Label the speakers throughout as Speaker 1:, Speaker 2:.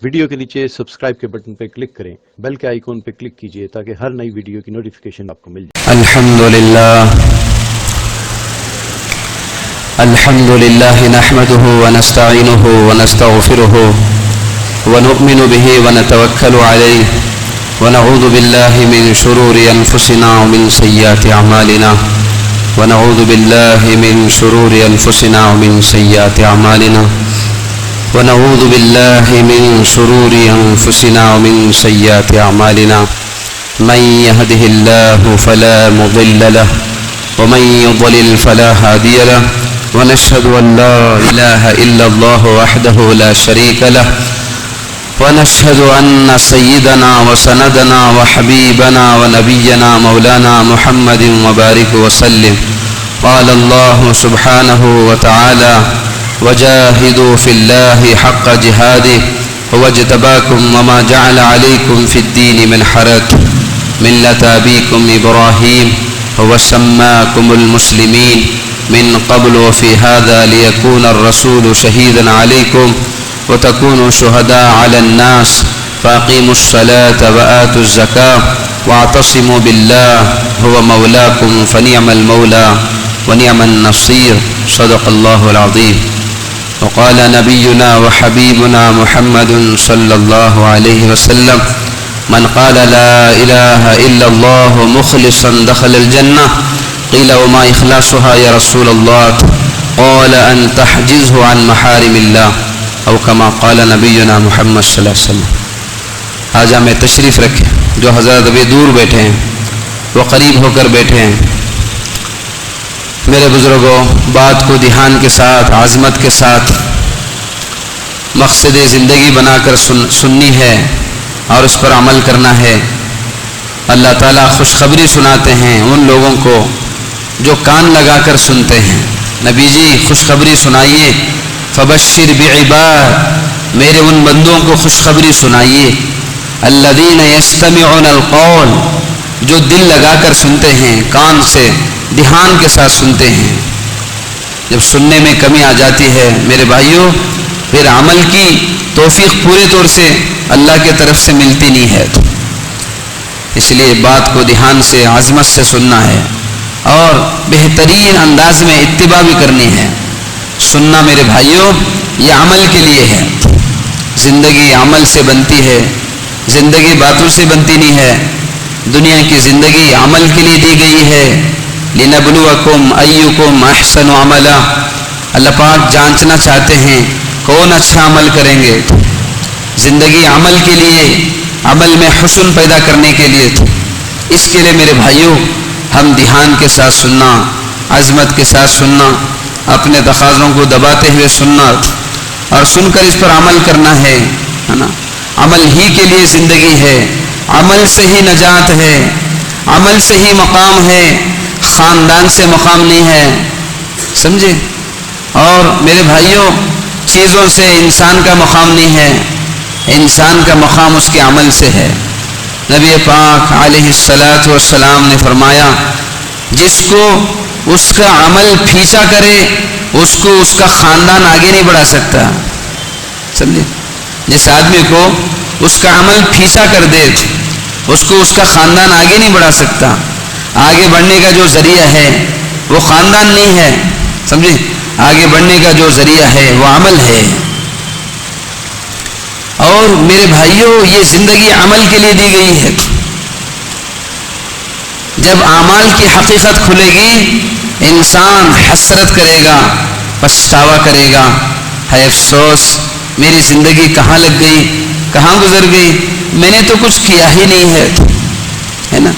Speaker 1: Video کے نیچے subscribe کے بٹن پہ کلک کریں، بیل کے آئیکن پہ کلک کیجئے تاکہ ہر نئی ویڈیو کی نوٹیفیکیشن آپ کو مل جائے۔
Speaker 2: الحمد لله نحمده ونستعينه ونستغفره ونؤمن به ونتوكل عليه ونعوذ بالله من شرور أنفسنا ومن سيئات أعمالنا ونعوذ بالله من شرور أنفسنا ومن سيئات أعمالنا ونعوذ بالله من شرور أنفسنا ومن سيئات أعمالنا من يهده الله فلا مضل له ومن يضلل فلا هادي له ونشهد أن لا إله إلا الله وحده لا شريك له ونشهد أن سيدنا وسندنا وحبيبنا ونبينا مولانا محمد وبارك وسلم قال الله سبحانه وتعالى وجاهدوا في الله حق جهاده هو اجتباكم وما جعل عليكم في الدين من حرج ملة أبيكم إبراهيم هو سماكم المسلمين من قبل وفي هذا ليكون الرسول شهيدا عليكم وتكونوا شهداء على الناس فأقيموا الصلاة وآتوا الزكاة واعتصموا بالله هو مولاكم فنعم المولى ونعم النصير صدق الله العظيم وقال نبينا وحبيبنا محمد صلى الله عليه وسلم من قال لا إله إلا الله مخلصا دخل الجنة قيل وما إخلاصها يا رسول الله قال أن تحجزه عن محارم الله أو كما قال نبينا محمد صلی اللہ علیہ وسلم۔ آجا میں تشریف رکھیں، جو حضرات ابھی دور بیٹھے ہیں وہ قریب ہو کر بیٹھے ہیں۔ میرے بزرگوں، بات کو دھیان کے ساتھ، عظمت کے ساتھ مقصد زندگی بنا کر سننی ہے اور اس پر عمل کرنا ہے۔ اللہ تعالیٰ خوشخبری سناتے ہیں ان لوگوں کو جو کان لگا کر سنتے ہیں۔ نبی جی خوشخبری سنائیے، فبشر بعباد، میرے ان بندوں کو خوشخبری سنائیے، الذین یستمعون القول، جو دل لگا کر سنتے ہیں، کان سے دھیان کے ساتھ سنتے ہیں۔ جب سننے میں کمی آ جاتی ہے میرے بھائیوں، پھر عمل کی توفیق پورے طور سے اللہ کے طرف سے ملتی نہیں ہے، اس لیے بات کو دھیان سے، عظمت سے سننا ہے اور بہترین انداز میں اتباع بھی کرنی ہے۔ سننا میرے بھائیوں یہ عمل کے لیے ہے، زندگی عمل سے بنتی ہے، زندگی باتوں سے بنتی نہیں ہے۔ دنیا کی زندگی عمل کے لیے دی گئی ہے، لِنَبْلُوَكُمْ أَيُّكُمْ أَحْسَنُ عَمَلًا، اللہ پاک جانچنا چاہتے ہیں کون اچھا عمل کریں گے۔ زندگی عمل کے لیے، عمل میں حسن پیدا کرنے کے لیے، اس کے لیے میرے بھائیوں ہم دھیان کے ساتھ سننا، عظمت کے ساتھ سننا، اپنے تقاضوں کو دباتے ہوئے سننا اور سن کر اس پر عمل کرنا ہے نا۔ عمل ہی کے لیے زندگی ہے، عمل سے ہی نجات ہے، عمل سے ہی مقام ہے، خاندان سے مقام نہیں ہے، سمجھے؟ اور میرے بھائیوں چیزوں سے انسان کا مقام نہیں ہے، انسان کا مقام اس کے عمل سے ہے۔ نبی پاک علیہ السلام نے فرمایا جس کو اس کا عمل پیچھا کرے اس کو اس کا خاندان آگے نہیں بڑھا سکتا، سمجھے؟ جس آدمی کو اس کا عمل پیچھا کر دے اس کو اس کا خاندان آگے نہیں بڑھا سکتا۔ آگے بڑھنے کا جو ذریعہ ہے وہ خاندان نہیں ہے، سمجھے؟ آگے بڑھنے کا جو ذریعہ ہے وہ عمل ہے۔ اور میرے بھائیوں یہ زندگی عمل کے لیے دی گئی ہے۔ جب اعمال کی حقیقت کھلے گی انسان حسرت کرے گا، پچھتاوا کرے گا، ہے افسوس میری زندگی کہاں لگ گئی، کہاں گزر گئی، میں نے تو کچھ کیا ہی نہیں ہے نا۔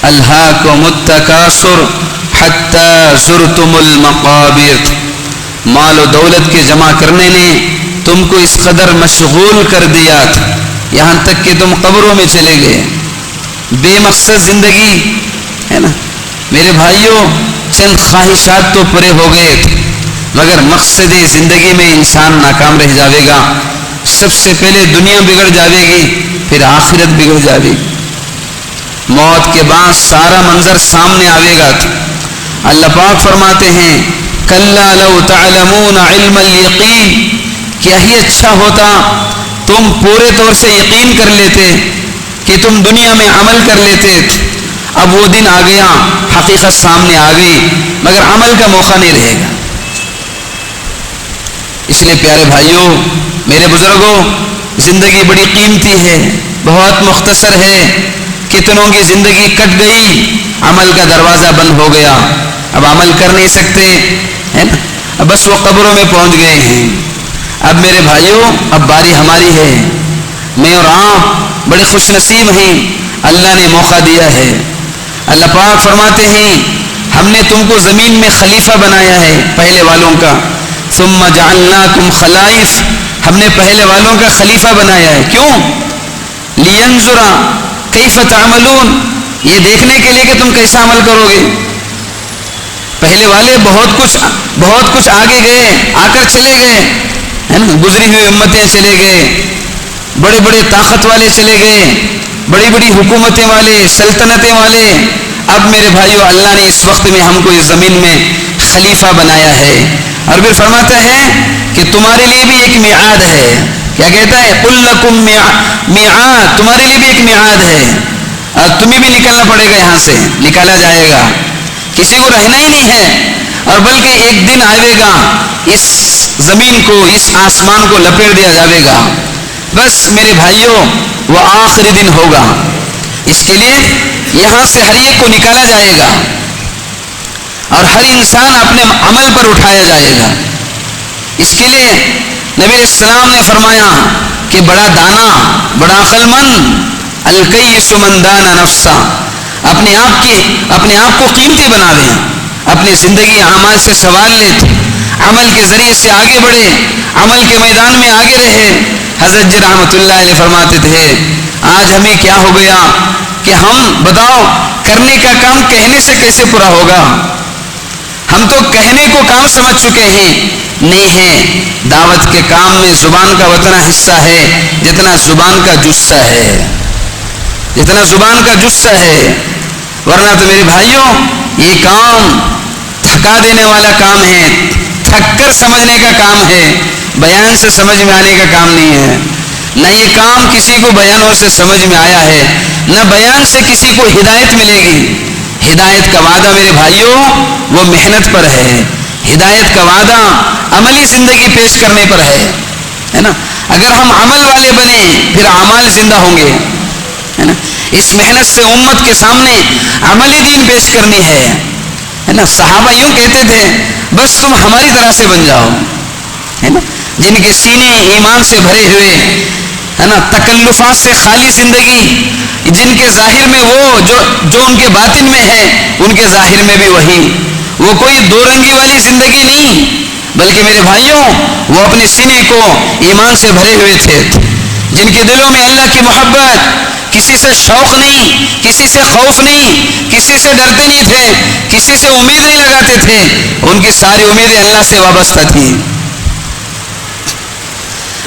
Speaker 2: الہاکم التکاثر حتی زرتم المقابر، مال و دولت کے جمع کرنے نے تم کو اس قدر مشغول کر دیا یہاں تک کہ تم قبروں میں چلے گئے۔ بے مقصد زندگی ہے نا میرے بھائیوں، چند خواہشات تو پورے ہو گئے مگر مقصد زندگی میں انسان ناکام رہ جاوے گا۔ سب سے پہلے دنیا بگڑ جاوے گی، پھر آخرت بگڑ جاوے گی۔ موت کے بعد سارا منظر سامنے آوے گا۔ اللہ پاک فرماتے ہیں کَلَّا لَوْ تَعْلَمُونَ عِلْمَ الْيَقِينِ، کیا ہی اچھا ہوتا تم پورے طور سے یقین کر لیتے کہ تم دنیا میں عمل کر لیتے، اب وہ دن آ گیا، حقیقت سامنے آ گئی، مگر عمل کا موقع نہیں رہے گا۔ اس لیے پیارے بھائیوں، میرے بزرگوں، زندگی بڑی قیمتی ہے، بہت مختصر ہے، کتنوں کی زندگی کٹ گئی، عمل کا دروازہ بند ہو گیا، اب عمل کر نہیں سکتے، ہے نا، اب بس وہ قبروں میں پہنچ گئے ہیں۔ اب میرے بھائیوں، اب باری ہماری ہے، میں اور آپ بڑے خوش نصیب ہیں، اللہ نے موقع دیا ہے۔ اللہ پاک فرماتے ہیں ہم نے تم کو زمین میں خلیفہ بنایا ہے پہلے والوں کا، ثم جعلناکم خلائف، ہم نے پہلے والوں کا خلیفہ بنایا ہے، کیوں؟ لینظر کیف تعملون، یہ دیکھنے کے لیے کہ تم کیسا عمل کرو گے۔ پہلے والے بہت کچھ آگے گئے، آ کر چلے گئے، ہے نا، گزری ہوئی امتیں چلے گئے، بڑے بڑے طاقت والے چلے گئے، بڑی بڑی حکومتیں والے، سلطنتیں والے۔ اب میرے بھائیو، اللہ نے اس وقت میں ہم کو اس زمین میں خلیفہ بنایا ہے، اور پھر فرماتا ہے کہ تمہارے لیے بھی ایک میعاد ہے۔ کیا کہتا ہے؟ قل لکم میعاد، تمہارے لیے بھی ایک میعاد ہے، اور تمہیں بھی نکلنا پڑے گا، یہاں سے نکالا جائے گا، کسی کو رہنا ہی نہیں ہے، اور بلکہ ایک دن آئے گا، اس زمین کو، اس آسمان کو لپیٹ دیا جائے گا۔ بس میرے بھائیوں، وہ آخری دن ہوگا، اس کے لیے یہاں سے ہر ایک کو نکالا جائے گا، اور ہر انسان اپنے عمل پر اٹھایا جائے گا۔ اس کے لیے نبی علیہ السلام نے فرمایا کہ بڑا دانا، بڑا عقل مند، الکیس من دان نفسا، اپنے آپ کو قیمتی بنا لیں، اپنی زندگی اعمال سے سوال لے، عمل کے ذریعے سے آگے بڑھے، عمل کے میدان میں آگے رہے۔ حضرت جی رحمۃ اللہ علیہ فرماتے تھے آج ہمیں کیا ہو گیا کہ ہم بتاؤ کرنے کا کام کہنے سے کیسے پورا ہوگا؟ ہم تو کہنے کو کام سمجھ چکے ہیں، نہیں ہے، دعوت کے کام میں زبان کا اتنا حصہ ہے جتنا زبان کا جثہ ہے، جتنا زبان کا جثہ ہے، ورنہ تو میرے بھائیوں یہ کام تھکا دینے والا کام ہے، تھک کر سمجھنے کا کام ہے، بیان سے سمجھ میں آنے کا کام نہیں ہے۔ نہ یہ کام کسی کو بیانوں سے سمجھ میں آیا ہے، نہ بیان سے کسی کو ہدایت ملے گی۔ ہدایت کا وعدہ میرے بھائیوں وہ محنت پر ہے، ہدایت کا وعدہ عملی زندگی پیش کرنے پر ہے نا۔ اگر ہم عمل والے بنے پھر اعمال زندہ ہوں گے، ہے نا۔ اس محنت سے امت کے سامنے عملی دین پیش کرنی ہے نا۔ صحابہ یوں کہتے تھے بس تم ہماری طرح سے بن جاؤ، ہے نا، جن کے سینے ایمان سے بھرے ہوئے، ہے نا، تکلفات سے خالی زندگی، جن کے ظاہر میں وہ جو ان کے باطن میں ہے ان کے ظاہر میں بھی وہی، وہ کوئی دو رنگی والی زندگی نہیں، بلکہ میرے بھائیوں وہ اپنے سینے کو ایمان سے بھرے ہوئے تھے، جن کے دلوں میں اللہ کی محبت، کسی سے شوق نہیں، کسی سے خوف نہیں، کسی سے ڈرتے نہیں تھے، کسی سے امید نہیں لگاتے تھے، ان کی ساری امیدیں اللہ سے وابستہ تھیں،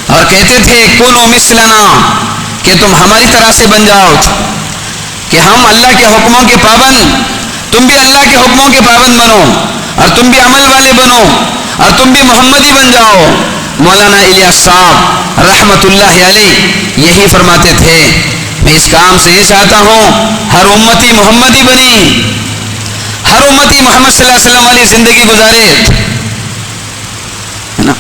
Speaker 2: اور کہتے تھے کونوا مثلنا، کہ تم ہماری طرح سے بن جاؤ، کہ ہم اللہ کے حکموں کے پابند، تم بھی اللہ کے حکموں کے پابند بنو، اور تم بھی عمل والے بنو، اور تم بھی محمدی بن جاؤ۔ مولانا الیاس صاحب رحمت اللہ علیہ یہی فرماتے تھے، میں اس کام سے یہ چاہتا ہوں ہر امتی محمدی بنے، ہر امتی محمد صلی اللہ علیہ وسلم والی زندگی گزارے، ہے نا۔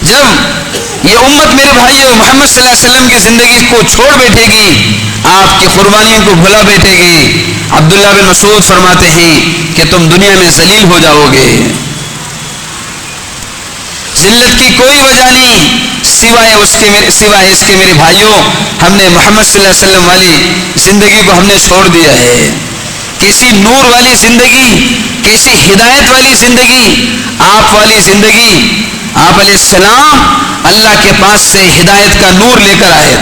Speaker 2: جب یہ امت میرے بھائیوں محمد صلی اللہ علیہ وسلم کی زندگی کو چھوڑ بیٹھے گی، آپ کی قربانیوں کو بھلا بیٹھے گی، عبداللہ بن مسعود فرماتے ہیں کہ تم دنیا میں ذلیل ہو جاؤ گے۔ ذلت کی کوئی وجہ نہیں سوائے اس کے میرے بھائیوں ہم نے محمد صلی اللہ علیہ وسلم والی زندگی کو ہم نے چھوڑ دیا ہے۔ کیسی نور والی زندگی، کیسی ہدایت والی زندگی، آپ والی زندگی۔ آپ علیہ السلام اللہ کے پاس سے ہدایت کا نور لے کر آئے،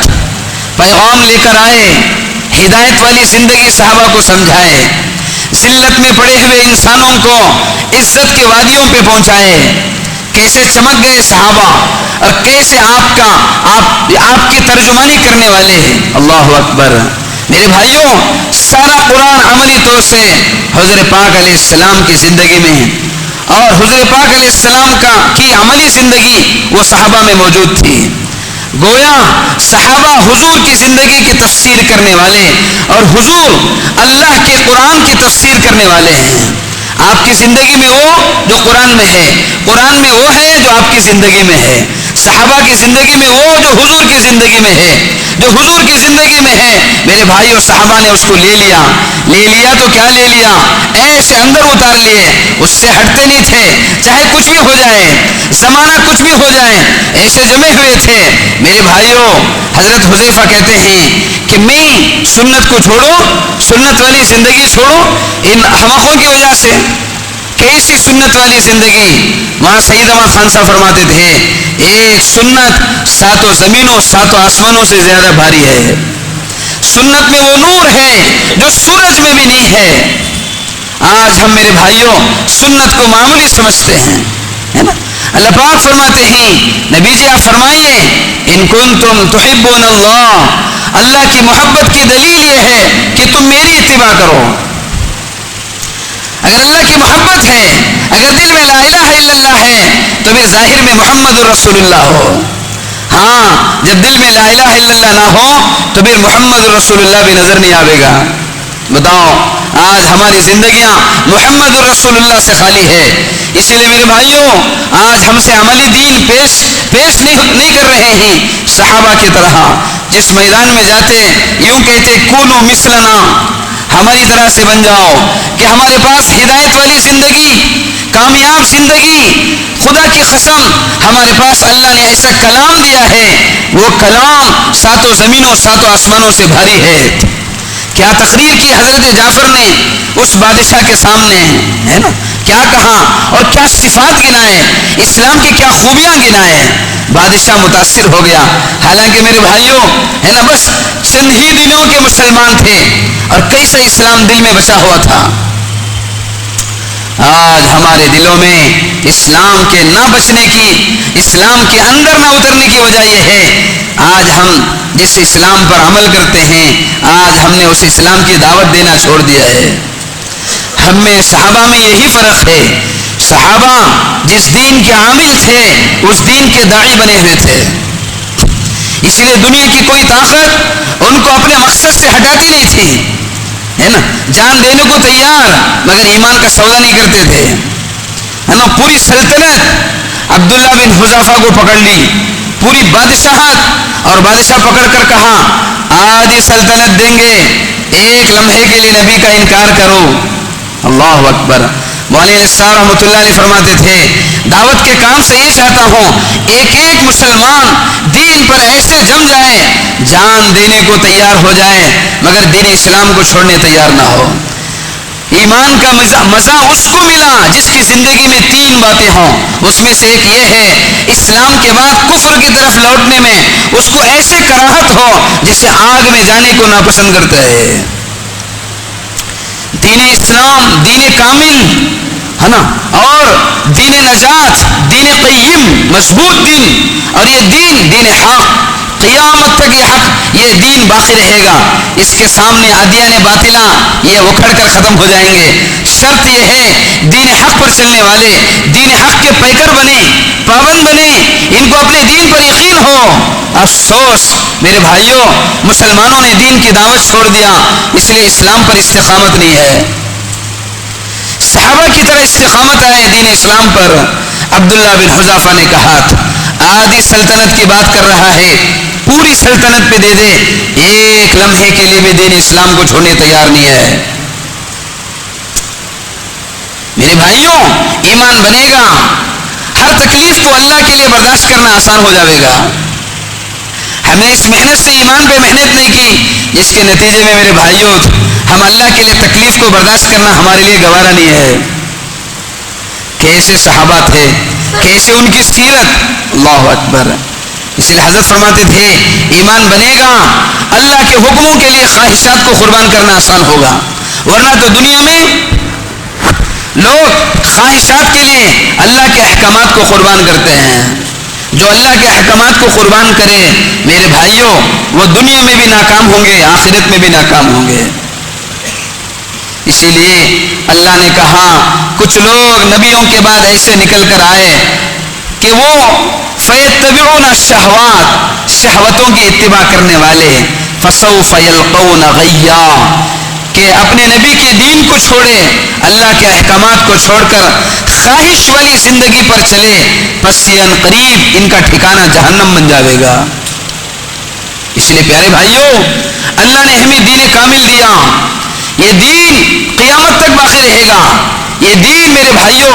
Speaker 2: پیغام لے کر آئے، ہدایت والی زندگی صحابہ کو سمجھائے، ذلت میں پڑے ہوئے انسانوں کو عزت کے وادیوں پہ پہنچائے۔ کیسے چمک گئے صحابہ، اور کیسے آپ کی ترجمانی کرنے والے ہیں۔ اللہ اکبر۔ میرے بھائیوں سارا قرآن عملی طور سے حضرت پاک علیہ السلام کی زندگی میں ہے، اور حضرت پاک علیہ السلام کی عملی زندگی وہ صحابہ میں موجود تھی۔ گویا صحابہ حضور کی زندگی کی تفسیر کرنے والے اور حضور اللہ کے قرآن کی تفسیر کرنے والے ہیں. آپ کی زندگی میں وہ جو قرآن میں ہے، قرآن میں وہ ہے جو آپ کی زندگی میں ہے. صحابہ کی زندگی میں وہ جو حضور کی زندگی میں ہے، جو حضور کی زندگی میں ہے. میرے بھائیو، صحابہ نے اس کو لے لیا تو کیا لے لیا؟ ایسے اندر اتار لیے، اس سے ہٹتے نہیں تھے. چاہے کچھ بھی ہو جائے، زمانہ کچھ بھی ہو جائے، ایسے جمے ہوئے تھے. میرے بھائیو، حضرت حذیفہ کہتے ہیں کہ میں سنت کو چھوڑو، سنت والی زندگی چھوڑو ان احمقوں کی وجہ سے. کیسی سنت والی زندگی؟ وہاں سید احمد خان صاحب فرماتے تھے ایک سنت ساتوں زمینوں ساتوں آسمانوں سے زیادہ بھاری ہے. سنت میں وہ نور ہے جو سورج میں بھی نہیں ہے. آج ہم میرے بھائیوں سنت کو معمولی سمجھتے ہیں، ہے نا. اللہ پاک فرماتے ہیں، نبی جی آپ فرمائیے ان کنتم تحبون اللہ، اللہ کی محبت کی دلیل یہ ہے کہ تم میری اتباع کرو. اگر اللہ کی محبت ہے، اگر دل میں لا الہ الا اللہ ہے تو پھر ظاہر میں محمد الرسول اللہ ہو. ہاں، جب دل میں لا الہ الا اللہ نہ ہو تو پھر محمد الرسول اللہ بھی نظر نہیں آئے گا. بتاؤ، آج ہماری زندگیاں محمد الرسول اللہ سے خالی ہے. اسی لیے میرے بھائیوں، آج ہم سے عملی دین پیش نہیں کر رہے ہیں. صحابہ کی طرح جس میدان میں جاتے یوں کہتے کونو مثلنا، ہماری طرح سے بن جاؤ، کہ ہمارے پاس ہدایت والی زندگی، کامیاب زندگی. خدا کی قسم، ہمارے پاس اللہ نے ایسا کلام دیا ہے، وہ کلام ساتوں زمینوں ساتوں آسمانوں سے بھاری ہے. کیا تقریر کی حضرت جعفر نے اس بادشاہ کے سامنے، ہے نا، کیا کہا اور کیا صفات گنائے، اسلام کی کیا خوبیاں گنائے. بادشاہ متاثر ہو گیا. حالانکہ میرے بھائیوں، ہے نا، بس چند ہی دنوں کے مسلمان تھے اور کیسا اسلام دل میں بچا ہوا تھا. آج ہمارے دلوں میں اسلام کے نہ بچنے کی، اسلام کے اندر نہ اترنے کی وجہ یہ ہے، آج ہم جس اسلام پر عمل کرتے ہیں، آج ہم نے اس اسلام کی دعوت دینا چھوڑ دیا ہے. ہم میں صحابہ میں یہی فرق ہے. صحابہ جس دین کے عامل تھے اس دین کے داعی بنے ہوئے تھے. اسی لیے دنیا کی کوئی طاقت ان کو اپنے مقصد سے ہٹاتی نہیں تھی، ہے نا. جان دینے کو تیار مگر ایمان کا سودا نہیں کرتے تھے، ہے نا. پوری سلطنت عبداللہ بن حذافہ کو پکڑ لی، پوری بادشاہت، اور بادشاہ پکڑ کر کہا آدھی سلطنت دیں گے، ایک لمحے کے لیے نبی کا انکار کرو. اللہ اکبر. مولانا صاحب رحمۃ اللہ علیہ فرماتے تھے دعوت کے کام سے یہ چاہتا ہوں ایک ایک مسلمان دین پر ایسے جم جائے، جان دینے کو تیار ہو جائے مگر دین اسلام کو چھوڑنے تیار نہ ہو. ایمان کا مزہ اس کو ملا جس کی زندگی میں تین باتیں ہوں. اس میں سے ایک یہ ہے، اسلام کے بعد کفر کی طرف لوٹنے میں اس کو ایسے کراہت ہو جسے آگ میں جانے کو ناپسند کرتا ہے. دین اسلام دین کامل، ہے نا، اور دین نجات، دین قیم، مضبوط دین. اور یہ دین حق، قیامت تک یہ حق، یہ دین باقی رہے گا. اس کے سامنے ادیان باطلہ یہ اکھڑ کر ختم ہو جائیں گے. شرط یہ ہے دین حق پر چلنے والے دین حق کے پیکر بنے، پابند بنے، ان کو اپنے دین پر یقین ہو. افسوس میرے بھائیوں، مسلمانوں نے دین کی دعوت چھوڑ دیا، اس لیے اسلام پر استقامت نہیں ہے. صحابہ کی طرح استقامت آئے دین اسلام پر. عبداللہ بن حذافہ نے کہا آدھی سلطنت کی بات کر رہا ہے، پوری سلطنت پہ دے دے، ایک لمحے کے لیے بھی دین اسلام کو چھوڑنے تیار نہیں ہے. میرے بھائیوں، ایمان بنے گا، ہر تکلیف کو اللہ کے لیے برداشت کرنا آسان ہو جائے گا. ہم نے اس محنت سے ایمان پہ محنت نہیں کی جس کے نتیجے میں میرے بھائیوں ہم اللہ کے لیے تکلیف کو برداشت کرنا ہمارے لیے گوارا نہیں ہے. کیسے صحابہ تھے، کیسے ان کی سیرت، اللہ اکبر. اس لیے حضرت فرماتے تھے ایمان بنے گا، اللہ کے حکموں کے لیے خواہشات کو قربان کرنا آسان ہوگا. ورنہ تو دنیا میں لوگ خواہشات کے لیے اللہ کے احکامات کو قربان کرتے ہیں. جو اللہ کے احکامات کو قربان کرے میرے بھائیوں وہ دنیا میں بھی ناکام ہوں گے، آخرت میں بھی ناکام ہوں گے. اسی لیے اللہ نے کہا کچھ لوگ نبیوں کے بعد ایسے نکل کر آئے کہ وہ فیتبعون الشہوات، شہوتوں کی اتباع کرنے والے فسوف یلقون غیا، کہ اپنے نبی کے دین کو چھوڑے، اللہ کے احکامات کو چھوڑ کر خواہش والی زندگی پر چلے، پس یہ عنقریب ان کا ٹھکانہ جہنم بن جاوے گا۔ اس لیے پیارے بھائیوں، اللہ نے ہمیں دین کامل دیا، یہ دین قیامت تک باقی رہے گا۔ یہ دین میرے بھائیوں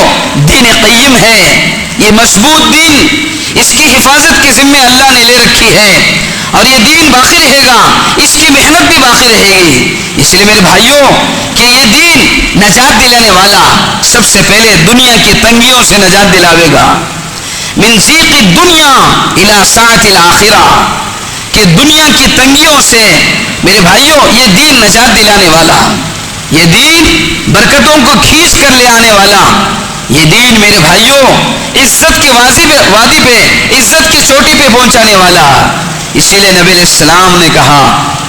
Speaker 2: دین قیم ہے، یہ مضبوط دین، اس کی حفاظت کے ذمہ اللہ نے لے رکھی ہے، اور یہ دین باقی رہے گا، اس کی محنت بھی باقی رہے گی۔ اس لیے میرے بھائیوں کہ یہ دین نجات دلانے والا سب سے پہلے دنیا کی تنگیوں سے نجات دلاوے گا، من ضیق الدنیا الی سعۃ الآخرہ، کہ دنیا کی تنگیوں سے میرے بھائیوں یہ دین نجات دلانے والا، یہ دین برکتوں کو کھینچ کر لے آنے والا، یہ دین میرے بھائیوں عزت کے وادی پہ، عزت کی چوٹی پہ پہنچانے والا۔ اسی لیے نبی علیہ السلام نے کہا،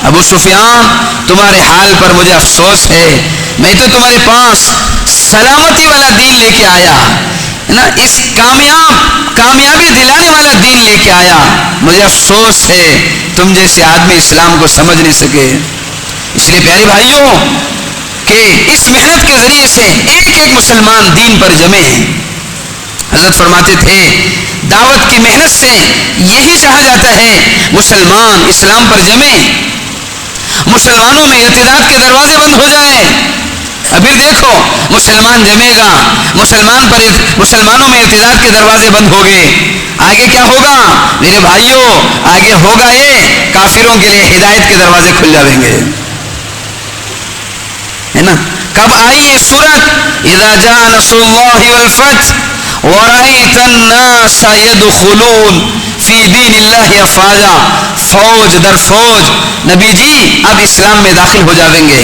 Speaker 2: ابو سفیان تمہارے حال پر مجھے افسوس ہے، میں تو تمہارے پاس سلامتی والا دین لے کے آیا نا، اس کامیابی دلانے والا دین لے کے آیا، مجھے افسوس ہے تم جیسے آدمی اسلام کو سمجھ نہیں سکے۔ اس لیے پیارے بھائیوں کہ اس محنت کے ذریعے سے ایک ایک مسلمان دین پر جمے ہیں۔ حضرت فرماتے تھے دعوت کی محنت سے یہی چاہا جاتا ہے مسلمان اسلام پر جمے، مسلمانوں میں ارتداد کے دروازے بند ہو جائے۔ ابھی دیکھو مسلمان جمے گا، مسلمانوں میں ارتداد کے دروازے بند ہو گئے، آگے کیا ہوگا میرے بھائیوں؟ آگے ہوگا یہ کافروں کے لیے ہدایت کے دروازے کھل جائیں گے، ہے نا؟ کب آئی یہ صورت؟ اذا جاء نصر اللہ والفتح ورأيت الناس يدخلون فی دین اللہ افواجا، فوج در فوج نبی جی اب اسلام میں داخل ہو جاویں گے۔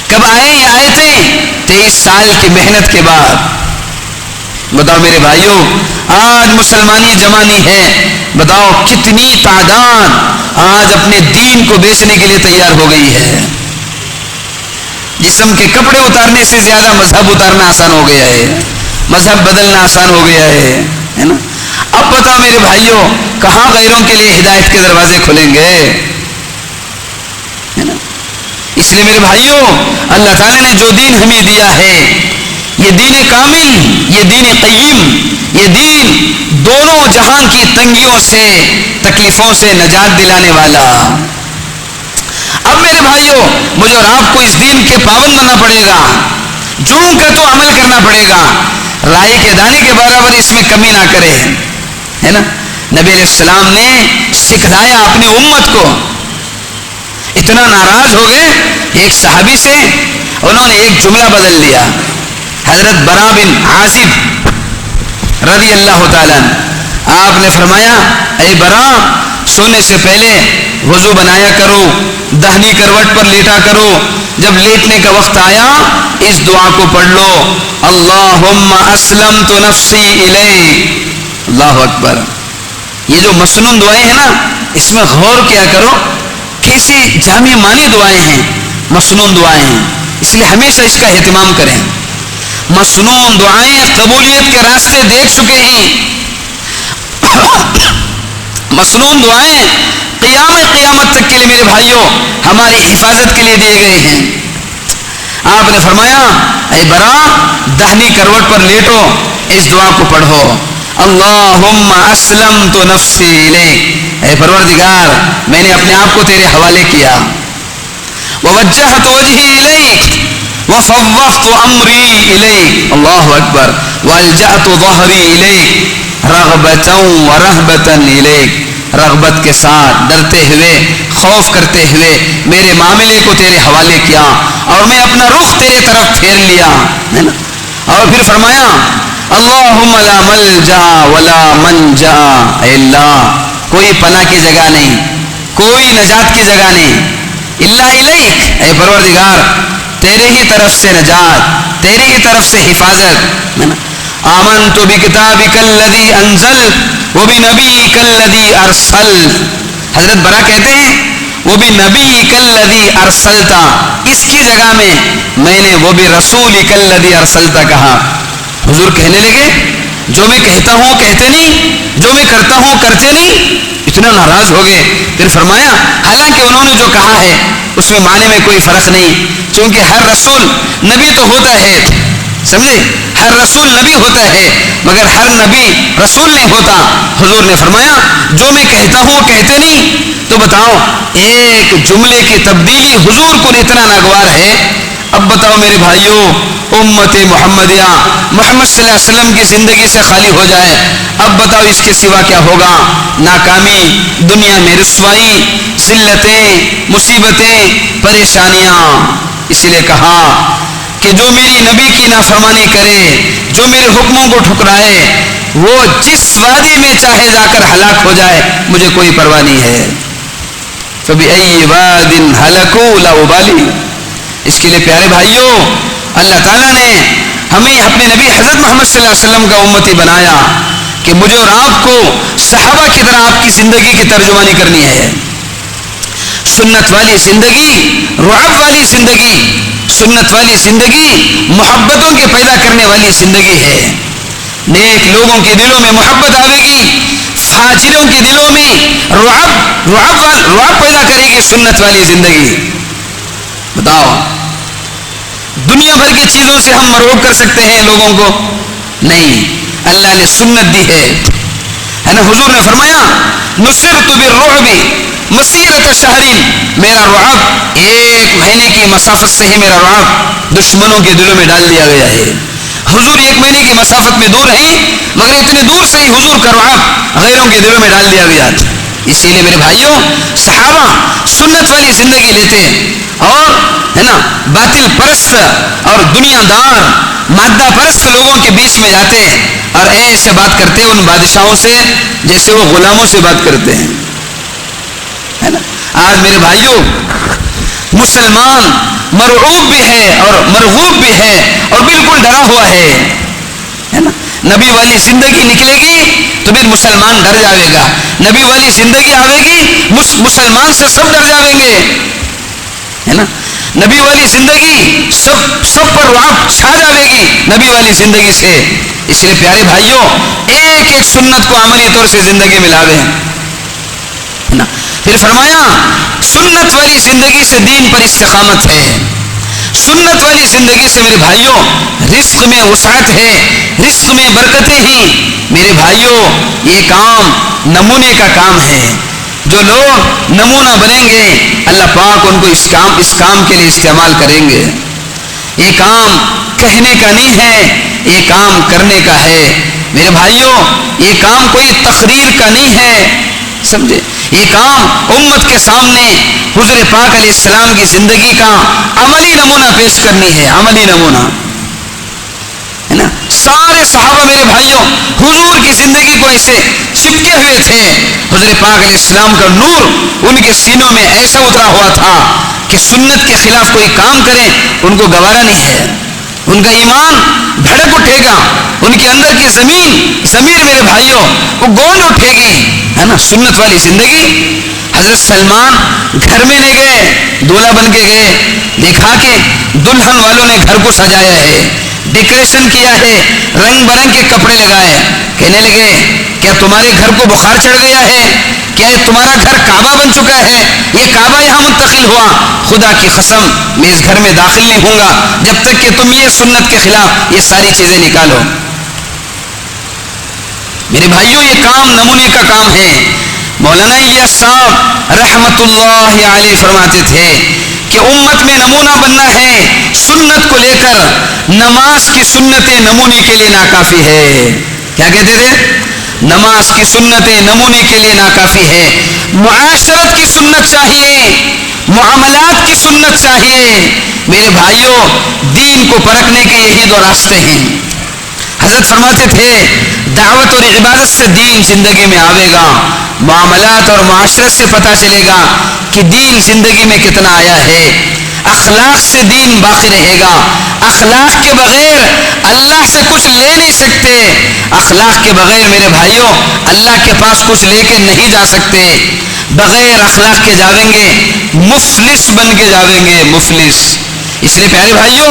Speaker 2: کب آئے یہ آیتیں؟ 23 سال کی محنت کے بعد۔ بتاؤ میرے بھائیوں آج مسلمانی جوانی ہے، بتاؤ کتنی تعداد آج اپنے دین کو بیچنے کے لیے تیار ہو گئی ہے۔ جسم کے کپڑے اتارنے سے زیادہ مذہب اتارنا آسان ہو گیا ہے، مذہب بدلنا آسان ہو گیا ہے نا؟ اب بتاؤ میرے بھائیوں کہاں غیروں کے لیے ہدایت کے دروازے کھلیں گے، ہے نا؟ اس لیے میرے بھائیوں اللہ تعالی نے جو دین ہمیں دیا ہے، یہ دین کامل، یہ دین قیم، یہ دین دونوں جہان کی تنگیوں سے، تکلیفوں سے نجات دلانے والا۔ اب میرے بھائیوں مجھے اور آپ کو اس دین کے پابند بننا پڑے گا، جو کا تو عمل کرنا پڑے گا، رائی کے دانے کے برابر اس میں کمی نہ کرے، ہے نا؟ نبی علیہ السلام نے سکھلایا اپنی امت کو، اتنا ناراض ہو گئے ایک صحابی سے، انہوں نے ایک جملہ بدل دیا۔ حضرت برا بن عازب رضی اللہ تعالیٰ آپ نے فرمایا اے برا، سونے سے پہلے وضو بنایا کرو، دہنی کروٹ پر لیٹا کرو، جب لیٹنے کا وقت آیا اس دعا کو پڑھ لو، اللہم اسلمت نفسی الیک۔ اللہ اکبر۔ یہ جو مسنون دعائیں ہیں نا، اس میں غور کیا کرو، کیسی جامع معنی دعائیں ہیں، مسنون دعائیں ہیں، اس لیے ہمیشہ اس کا اہتمام کریں۔ مسنون دعائیں قبولیت کے راستے دیکھ چکے ہیں، مسنون دعائیں قیامت تک کے لیے میرے بھائیوں ہماری حفاظت کے لیے دیے گئے ہیں۔ آپ نے فرمایا اے برا، دہنی کروٹ پر لیٹو، اس دعا کو پڑھو، اللہم اسلمت نفسی الیک، اے پروردگار میں نے اپنے آپ کو تیرے حوالے کیا، ووجہت وجہی الیک وفوضت امری الیک، اللہ اکبر، والجأت ظہری الیک رغبتا ورہبتا الیک، رغبت کے ساتھ، ڈرتے ہوئے، خوف کرتے ہوئے میرے معاملے کو تیرے حوالے کیا، اور میں اپنا رخ تیرے طرف پھیر لیا، ہے نا؟ اور پھر فرمایا اللہم لا ملجا ولا منجا، اے اللہ کوئی پناہ کی جگہ نہیں، کوئی نجات کی جگہ نہیں، الا الیک، اے پروردگار تیرے ہی طرف سے نجات، تیرے ہی طرف سے حفاظت، ہے نا؟ آمنت بکتابک الذی انزلت وبنبیک الذی ارسلت، حضرت برا کہتے ہیں وبنبیک الذی ارسلت، اس کی جگہ میں نے وبرسولک الذی ارسلت کہا۔ حضور کہنے لگے جو میں کہتا ہوں کہتے نہیں، جو میں کرتا ہوں کرتے نہیں، اتنا ناراض ہو گئے. پھر فرمایا حالانکہ انہوں نے جو کہا ہے اس میں معنی میں کوئی فرق نہیں، چونکہ ہر رسول نبی تو ہوتا ہے، سمجھے، ہر رسول نبی ہوتا ہے مگر ہر نبی رسول نہیں ہوتا. حضور نے فرمایا جو میں کہتا ہوں وہ کہتے نہیں، تو بتاؤ ایک جملے کی تبدیلی حضور کو اتنا ناگوار ہے. اب بتاؤ میرے بھائیوں، امت محمدیہ محمد صلی اللہ علیہ وسلم کی زندگی سے خالی ہو جائے، اب بتاؤ اس کے سوا کیا ہوگا؟ ناکامی، دنیا میں رسوائی، ذلتیں، مصیبتیں، پریشانیاں. اسی لیے کہا کہ جو میری نبی کی نافرمانی کرے، جو میرے حکموں کو ٹھکرائے، وہ جس وادی میں چاہے جا کر ہلاک ہو جائے، مجھے کوئی پرواہ نہیں ہے. فَبِأَيِّ وَادٍ هَلَكُوا لَا أُبَالِي. اس کے لیے پیارے بھائیوں، اللہ تعالیٰ نے ہمیں اپنے نبی حضرت محمد صلی اللہ علیہ وسلم کا امتی بنایا کہ مجھے اور آپ کو صحابہ کی طرح آپ کی زندگی کی ترجمانی کرنی ہے. سنت والی زندگی، رعب والی زندگی، سنت والی زندگی محبتوں کے پیدا کرنے والی زندگی ہے. نیک لوگوں کے دلوں میں محبت آئے گی، فاجروں کے دلوں میں رعب پیدا کرے گی سنت والی زندگی. بتاؤ دنیا بھر کی چیزوں سے ہم مرعوب کر سکتے ہیں لوگوں کو؟ نہیں، اللہ نے سنت دی ہے نا. حضور نے فرمایا نصرت بالرعب مسیرۃ شہر، میرا رعب ایک مہینے کی مسافت سے ہی میرا رعب دشمنوں کے دلوں میں ڈال دیا گیا ہے. حضور ایک مہینے کی مسافت میں دور ہیں مگر اتنے دور سے ہی حضور کا رعب غیروں کے دلوں میں ڈال دیا گیا. اسی لیے میرے بھائیوں، صحابہ سنت والی زندگی لیتے اور ہے نا باطل پرست اور دنیا دار مادہ پرست لوگوں کے بیچ میں جاتے اور ایسے بات کرتے ان بادشاہوں سے جیسے وہ غلاموں سے بات کرتے ہیں، ہے نا. آج میرے بھائیوں مسلمان مرعوب بھی ہے اور مرغوب بھی ہے اور بالکل ڈرا ہوا ہے نا. نبی والی زندگی نکلے گی تو پھر مسلمان ڈر جاوے گا، نبی والی زندگی آئے گی مسلمان سے سب ڈر جاویں گے، ہے نا. نبی والی زندگی سب پر رعب چھا جاوے گی نبی والی زندگی سے. اس لیے پیارے بھائیوں ایک ایک سنت کو عملی طور سے زندگی میں لاویں، ہے نا. پھر فرمایا سنت والی زندگی سے دین پر استقامت ہے. سنت والی زندگی سے میرے بھائیوں رزق میں وسعت ہے، رزق میں برکتیں ہیں. میرے بھائیوں یہ کام نمونے کا کام ہے. جو لوگ نمونہ بنیں گے اللہ پاک ان کو اس کام کے لیے استعمال کریں گے. یہ کام کہنے کا نہیں ہے، یہ کام کرنے کا ہے. میرے بھائیوں یہ کام کوئی تقریر کا نہیں ہے، سمجھے. یہ کام امت کے سامنے حضور پاک علیہ السلام کی زندگی کا عملی نمونہ پیش کرنی ہے، عملی نمونہ، ہے نا. سارے صحابہ میرے بھائیوں حضور کی زندگی کو ایسے چپکے ہوئے تھے. حضور پاک علیہ السلام کا نور ان کے سینوں میں ایسا اترا ہوا تھا کہ سنت کے خلاف کوئی کام کرے ان کو گوارا نہیں ہے. ان کا ایمان بھڑک اٹھے گا، ان کے اندر کی ضمیر میرے بھائیوں وہ گونج اٹھے گی، ہے نا. سنت والی زندگی. حضرت سلمان گھر میں نہیں گئے، دولہا بن کے گئے. دیکھا کہ دلہن والوں نے گھر کو سجایا ہے، ڈیکوریشن کیا ہے، رنگ برنگ کے کپڑے لگائے. کہنے لگے کیا تمہارے گھر کو بخار چڑھ گیا ہے؟ کیا تمہارا گھر کعبہ بن چکا ہے؟ یہ کعبہ یہاں منتقل ہوا؟ خدا کی قسم میں اس گھر میں داخل نہیں ہوں گا جب تک کہ تم یہ سنت کے خلاف یہ ساری چیزیں نکالو. میرے بھائیوں یہ کام نمونے کا کام ہے. مولانا الیاس صاحب رحمت اللہ علیہ فرماتے تھے کہ امت میں نمونہ بننا ہے سنت کو لے کر، نماز کی سنتیں نمونے کے لیے ناکافی ہے. کیا کہتے تھے؟ نماز کی سنتیں نمونے کے لیے ناکافی ہے. معاشرت کی سنت چاہیے، معاملات کی سنت چاہیے. میرے بھائیوں دین کو پرکھنے کے یہی دو راستے ہیں. حضرت فرماتے تھے دعوت اور عبادت سے دین زندگی میں آئے گا، معاملات اور معاشرت سے پتہ چلے گا کہ دین زندگی میں کتنا آیا ہے. اخلاق سے دین باقی رہے گا. اخلاق کے بغیر اللہ سے کچھ لے نہیں سکتے. اخلاق کے بغیر میرے بھائیوں اللہ کے پاس کچھ لے کے نہیں جا سکتے. بغیر اخلاق کے جاویں گے مفلس بن کے جاویں گے، مفلس. اس لیے پیارے بھائیوں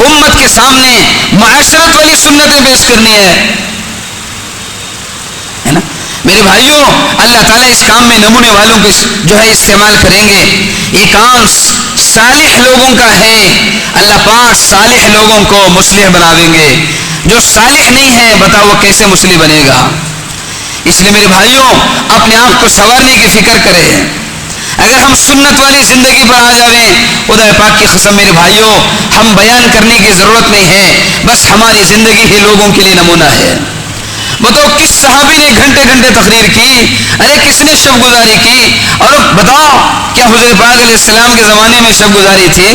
Speaker 2: امت کے سامنے معاشرت والی سنتیں پیش کرنی ہے نا. میرے بھائیوں اللہ تعالیٰ اس کام میں نمونے والوں کو جو ہے استعمال کریں گے. یہ کام صالح لوگوں کا ہے. اللہ پاک صالح لوگوں کو مصلح بناویں گے. جو صالح نہیں ہے بتاؤ وہ کیسے مصلح بنے گا. اس لیے میرے بھائیوں اپنے آپ کو سنوارنے کی فکر کریں. اگر ہم سنت والی زندگی پر آ جاویں خدا پاک کی قسم میرے بھائیوں ہم بیان کرنے کی ضرورت نہیں ہے. بس ہماری زندگی ہی لوگوں کے لیے نمونہ ہے. بتاؤ کس صحابی نے گھنٹے گھنٹے تقریر کی, ارے کس نے شب گزاری کی, اور بتاؤ کیا حضور پاک علیہ السلام کے زمانے میں شب گزاری تھی؟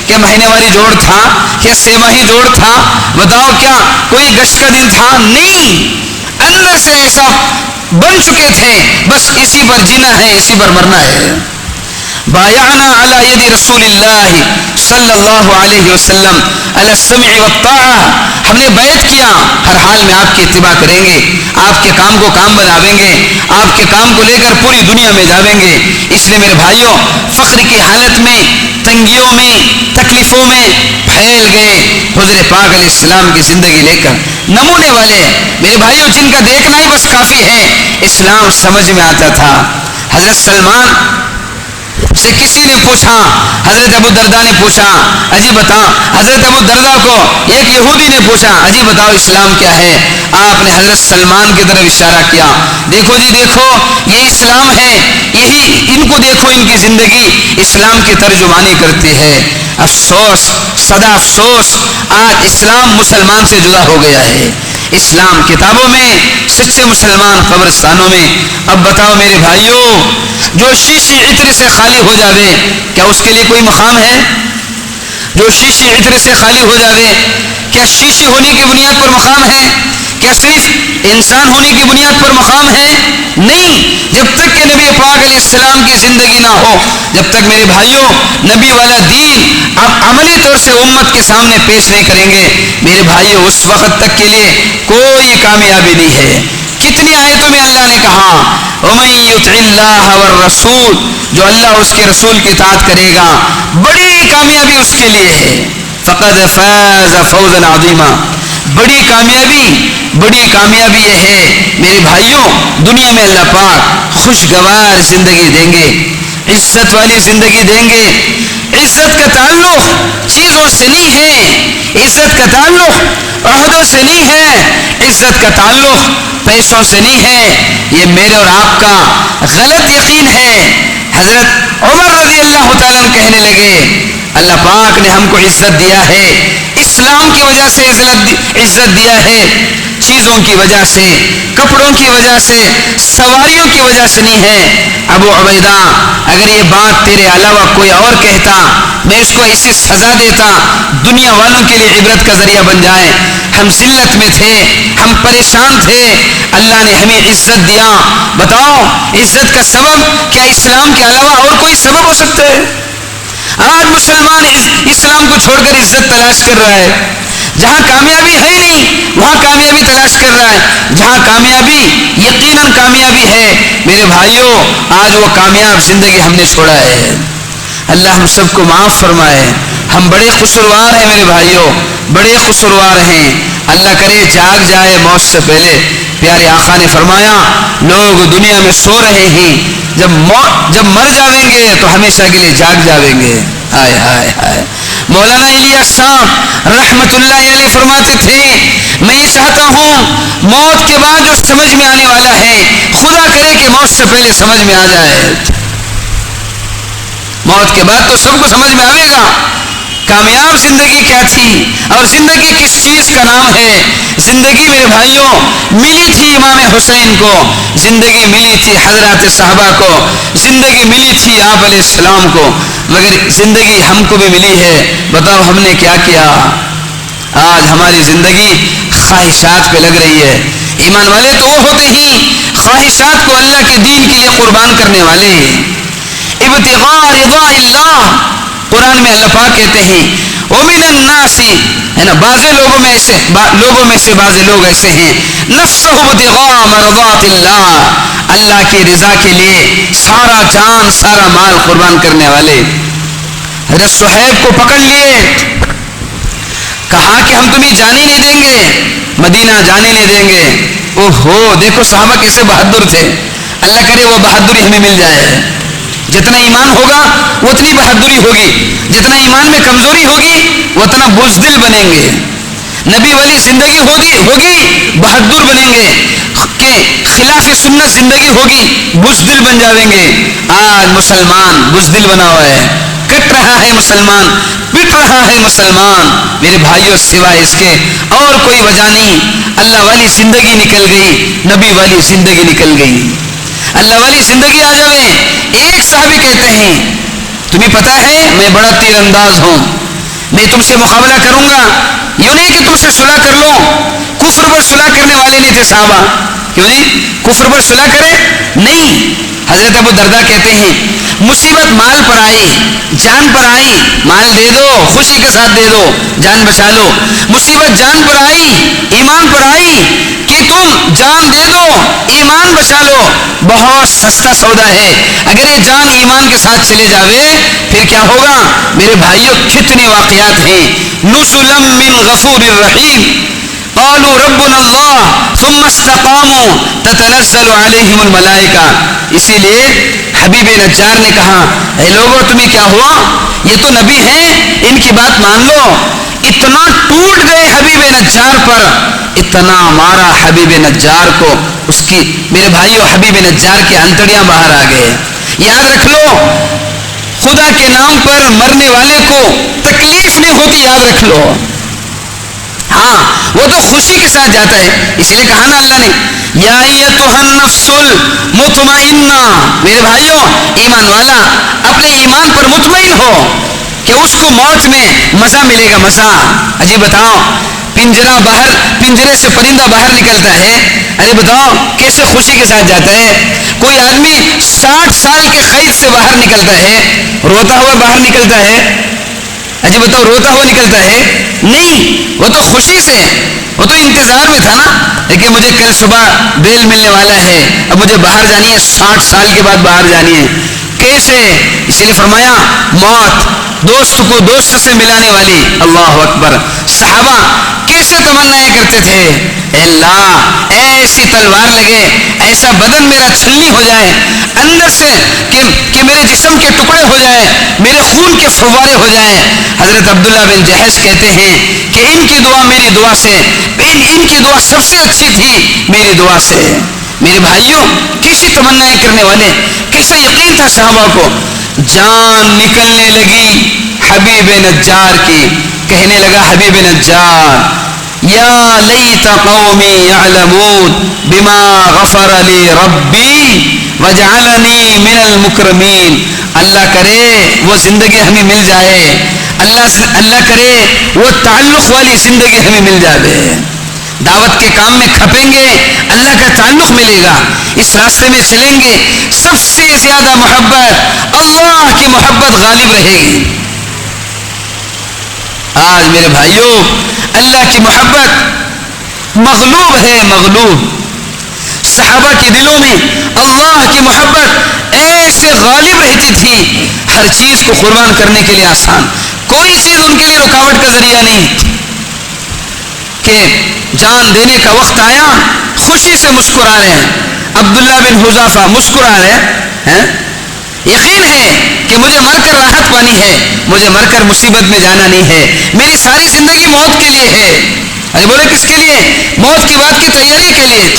Speaker 2: کیا مہینے والی جوڑ تھا؟ کیا سہ ماہی جوڑ تھا؟ بتاؤ کیا کوئی گشت کا دن تھا؟ نہیں, اندر سے ایسا بن چکے تھے بس اسی پر جینا ہے, اسی پر مرنا ہے. بایعنا علی ید رسول اللہ صلی اللہ علیہ وسلم علی السمع والطاعہ, ہم نے بیعت کیا ہر حال میں آپ کی اتباع کریں گے, آپ کے کام کو کام بناویں گے, آپ کے کام کو لے کر پوری دنیا میں جاویں گے. اس لیے میرے بھائیوں فقر کی حالت میں, تنگیوں میں, تکلیفوں میں پھیل گئے حضور پاک علیہ السلام کی زندگی لے کر. نمونے والے میرے بھائیوں جن کا دیکھنا ہی بس کافی ہے, اسلام سمجھ میں آتا تھا. حضرت سلمان سے کسی نے پوچھا, حضرت ابو دردہ نے پوچھا اجی بتا, حضرت ابو دردہ کو ایک یہودی نے پوچھا اجی بتاؤ اسلام کیا ہے؟ آپ نے حضرت سلمان کی طرف اشارہ کیا, دیکھو جی دیکھو یہ اسلام ہے, یہی ان کو دیکھو ان کی زندگی اسلام کی ترجمانی کرتی ہے. افسوس سدا افسوس آج اسلام مسلمان سے جدا ہو گیا ہے. اسلام کتابوں میں, سچے مسلمان قبرستانوں میں. اب بتاؤ میرے بھائیوں جو شیشی عطر سے خالی ہو جاوے کیا اس کے لیے کوئی مقام ہے؟ جو شیشی عطر سے خالی ہو جاوے کیا شیشی ہونے کی بنیاد پر مقام ہے؟ کیا صرف انسان ہونے کی بنیاد پر مقام ہے؟ نہیں, جب تک کہ نبی پاک علیہ السلام کی زندگی نہ ہو, جب تک میرے بھائیوں نبی والا دین آپ عملی طور سے امت کے سامنے پیش نہیں کریں گے میرے بھائیوں اس وقت تک کے لیے کوئی کامیابی نہیں ہے. کتنی آیتوں میں اللہ نے کہا وَمَن يُطِعِ اللَّهَ وَالرَّسُولَ, جو اللہ اور اس کے رسول کی اطاعت کرے گا بڑی کامیابی اس کے لیے ہے. فَقَدْ فَازَ فَوْزًا عَظِيمًا, بڑی کامیابی یہ ہے میرے بھائیوں دنیا میں اللہ پاک خوشگوار زندگی دیں گے, عزت والی زندگی دیں گے. عزت کا تعلق چیزوں سے نہیں ہے, عزت کا تعلق عہدوں سے نہیں ہے, عزت کا تعلق پیسوں سے نہیں ہے. یہ میرے اور آپ کا غلط یقین ہے. حضرت عمر رضی اللہ تعالیٰ کہنے لگے اللہ پاک نے ہم کو عزت دیا ہے, اسلام کی وجہ سے عزت دیا ہے, چیزوں کی وجہ سے, کپڑوں کی وجہ سے, سواریوں کی وجہ سے نہیں ہے. ابو عبیدہ اگر یہ بات تیرے علاوہ کوئی اور کہتا میں اس کو ایسی سزا دیتا دنیا والوں کے لیے عبرت کا ذریعہ بن جائے. ہم ذلت میں تھے, ہم پریشان تھے, اللہ نے ہمیں عزت دیا. بتاؤ عزت کا سبب کیا اسلام کے علاوہ اور کوئی سبب ہو سکتا ہے؟ آج مسلمان اسلام کو چھوڑ کر عزت تلاش کر رہا ہے. جہاں کامیابی ہے نہیں وہاں کامیابی تلاش کر رہا ہے. جہاں کامیابی یقیناً کامیابی ہے میرے بھائیوں آج وہ کامیاب زندگی ہم نے چھوڑا ہے. اللہ ہم سب کو معاف فرمائے. ہم بڑے قصوروار ہیں میرے بھائیوں, بڑے قصوروار ہیں. اللہ کرے جاگ جائے موت سے پہلے. پیارے آقا نے فرمایا لوگ دنیا میں سو رہے ہیں, جب مر جاویں گے تو ہمیشہ کے لیے جاگ جاویں گے. ہائے ہائے ہائے. مولانا الیاس صاحب رحمت اللہ علیہ فرماتے تھے میں یہ چاہتا ہوں موت کے بعد جو سمجھ میں آنے والا ہے خدا کرے کہ موت سے پہلے سمجھ میں آ جائے. موت کے بعد تو سب کو سمجھ میں آئے گا کامیاب زندگی کیا تھی اور زندگی کس چیز کا نام ہے. زندگی میرے بھائیوں ملی تھی امام حسین کو, زندگی ملی تھی حضرات صحابہ کو, زندگی ملی تھی آپ علیہ السلام کو, مگر زندگی ہم کو بھی ملی ہے. بتاؤ ہم نے کیا کیا؟ آج ہماری زندگی خواہشات پہ لگ رہی ہے. ایمان والے تو وہ ہوتے ہیں خواہشات کو اللہ کے دین کے لیے قربان کرنے والے. ابتغاء رضا اللہ, قرآن میں اللہ پاک کہتے ہیں وَمِنَ النَّاسِ, ہے نا, بعض لوگوں میں سے بعض لوگ ایسے ہیں نَفْسَهُ ابْتِغَاءَ مَرْضَاتِ اللَّهِ, اللہ کی رضا کے لیے سارا جان سارا مال قربان کرنے والے. حضرت صہیب کو پکڑ لیے, کہا کہ ہم تمہیں جانے نہیں دیں گے, مدینہ جانے نہیں دیں گے. اوہو دیکھو صحابہ کیسے بہادر تھے، اللہ کرے وہ بہادری ہمیں مل جائے. جتنا ایمان ہوگا اتنی بہادری ہوگی، جتنا ایمان میں کمزوری ہوگی اتنا بزدل بنیں گے. نبی والی زندگی ہوگی بہادر بنیں گے، کہ خلاف سنت زندگی ہوگی بزدل بن جاویں گے. آج مسلمان بزدل بنا ہوا ہے، کٹ رہا ہے مسلمان، پٹ رہا ہے مسلمان. میرے بھائیوں سوائے اس کے اور کوئی وجہ نہیں. اللہ والی زندگی نکل گئی، نبی والی زندگی نکل گئی. اللہ والی زندگی آ جاوے. ایک صحابی کہتے ہیں تمہیں پتا ہے میں بڑا تیر انداز ہوں، میں تم سے مقابلہ کروں گا. یوں نہیں کہ تم سے صلح کر لو، کفر پر صلح کرنے والے نہیں تھے صحابہ. کیوں نہیں؟ کفر پر صلح کرے نہیں. حضرت ابو دردہ کہتے ہیں مصیبت مال پر آئی، جان پر آئی، مال دے دو، خوشی کے ساتھ دے دو، جان بچا لو. مصیبت جان پر آئی، ایمان پر آئی کہ تم جان دے دو، ایمان بچا لو. بہت سستا سودا ہے. اگر یہ جان ایمان کے ساتھ چلے جاوے پھر کیا ہوگا؟ میرے بھائیوں کتنے واقعات ہیں. نزلا من غفور الرحیم، قالوا ربنا اللہ ثم استقاموا تتنزل علیہم الملائکہ. اسی لیے حبیب نجار نے کہا اے لوگوں تمہیں کیا ہوا؟ یہ تو نبی ہیں، ان کی بات مان لو. اتنا ٹوٹ گئے حبیب نجار پر، اتنا مارا حبیب نجار کو، اس کی میرے بھائیوں حبیب نجار کی انتڑیاں باہر آ گئے. یاد رکھ لو خدا کے نام پر مرنے والے کو تکلیف نہیں ہوتی، یاد رکھ لو. ہاں وہ تو خوشی کے ساتھ جاتا ہے. اس لیے کہا نا اللہ نے یا ایتھا النفس المطمئنہ. میرے بھائیوں ایمان والا اپنے ایمان پر مطمئن ہو کہ اس کو موت میں مزہ ملے گا. مزہ اجی بتاؤ، پنجرے سے پرندہ باہر نکلتا ہے، ارے بتاؤ کیسے خوشی کے ساتھ جاتا ہے. کوئی آدمی 60 سال کے قید سے باہر نکلتا ہے، روتا ہوا باہر نکلتا ہے. اجی بتاؤ روتا ہوا نکلتا ہے؟ نہیں، وہ تو خوشی سے، وہ تو انتظار میں تھا نا، لیکن مجھے کل صبح بیل ملنے والا ہے، اب مجھے باہر جانی ہے، 60 سال کے بعد باہر جانی ہے. کیسے؟ اسی لیے فرمایا موت دوست کو دوست سے ملانے والی. اللہ اکبر. صحابہ کیسے تمنائیں کرتے تھے، اے اللہ ایسی تلوار لگے، ایسا بدن میرا چھلنی ہو جائے اندر سے کہ میرے جسم کے ٹکڑے ہو جائیں، میرے خون کے فوارے ہو جائیں. حضرت عبداللہ بن جہش کہتے ہیں کہ ان کی دعا میری دعا سے، ان کی دعا سب سے اچھی تھی میری دعا سے. میرے بھائیوں کیسی تمنائیں کرنے والے، کیسا یقین تھا صحابہ کو. جان نکلنے لگی حبیب نجار کی، کہنے لگا حبیب نجار یا لیت قومی یعلمون بما غفر لی ربی وجعلنی من المکرمین. اللہ کرے وہ زندگی ہمیں مل جائے، اللہ کرے وہ تعلق والی زندگی ہمیں مل جائے. دعوت کے کام میں کھپیں گے اللہ کا تعلق ملے گا، اس راستے میں چلیں گے سب سے زیادہ محبت اللہ کی محبت غالب رہے گی. آج میرے بھائیوں اللہ کی محبت مغلوب ہے، مغلوب. صحابہ کے دلوں میں اللہ کی محبت ایسے غالب رہتی تھی، ہر چیز کو قربان کرنے کے لیے آسان، کوئی چیز ان کے لیے رکاوٹ کا ذریعہ نہیں. کہ جان دینے کا وقت آیا خوشی سے مسکرا رہے ہیں. عبداللہ بن حذافہ مسکرا رہے ہیں، یقین ہے کہ مجھے مر کر راحت پانی ہے، مجھے مر کر مصیبت میں جانا نہیں ہے، میری ساری زندگی موت کے لیے ہے. ارے بولے کس کے لیے؟ موت کی بات کی تیاری کے لیے.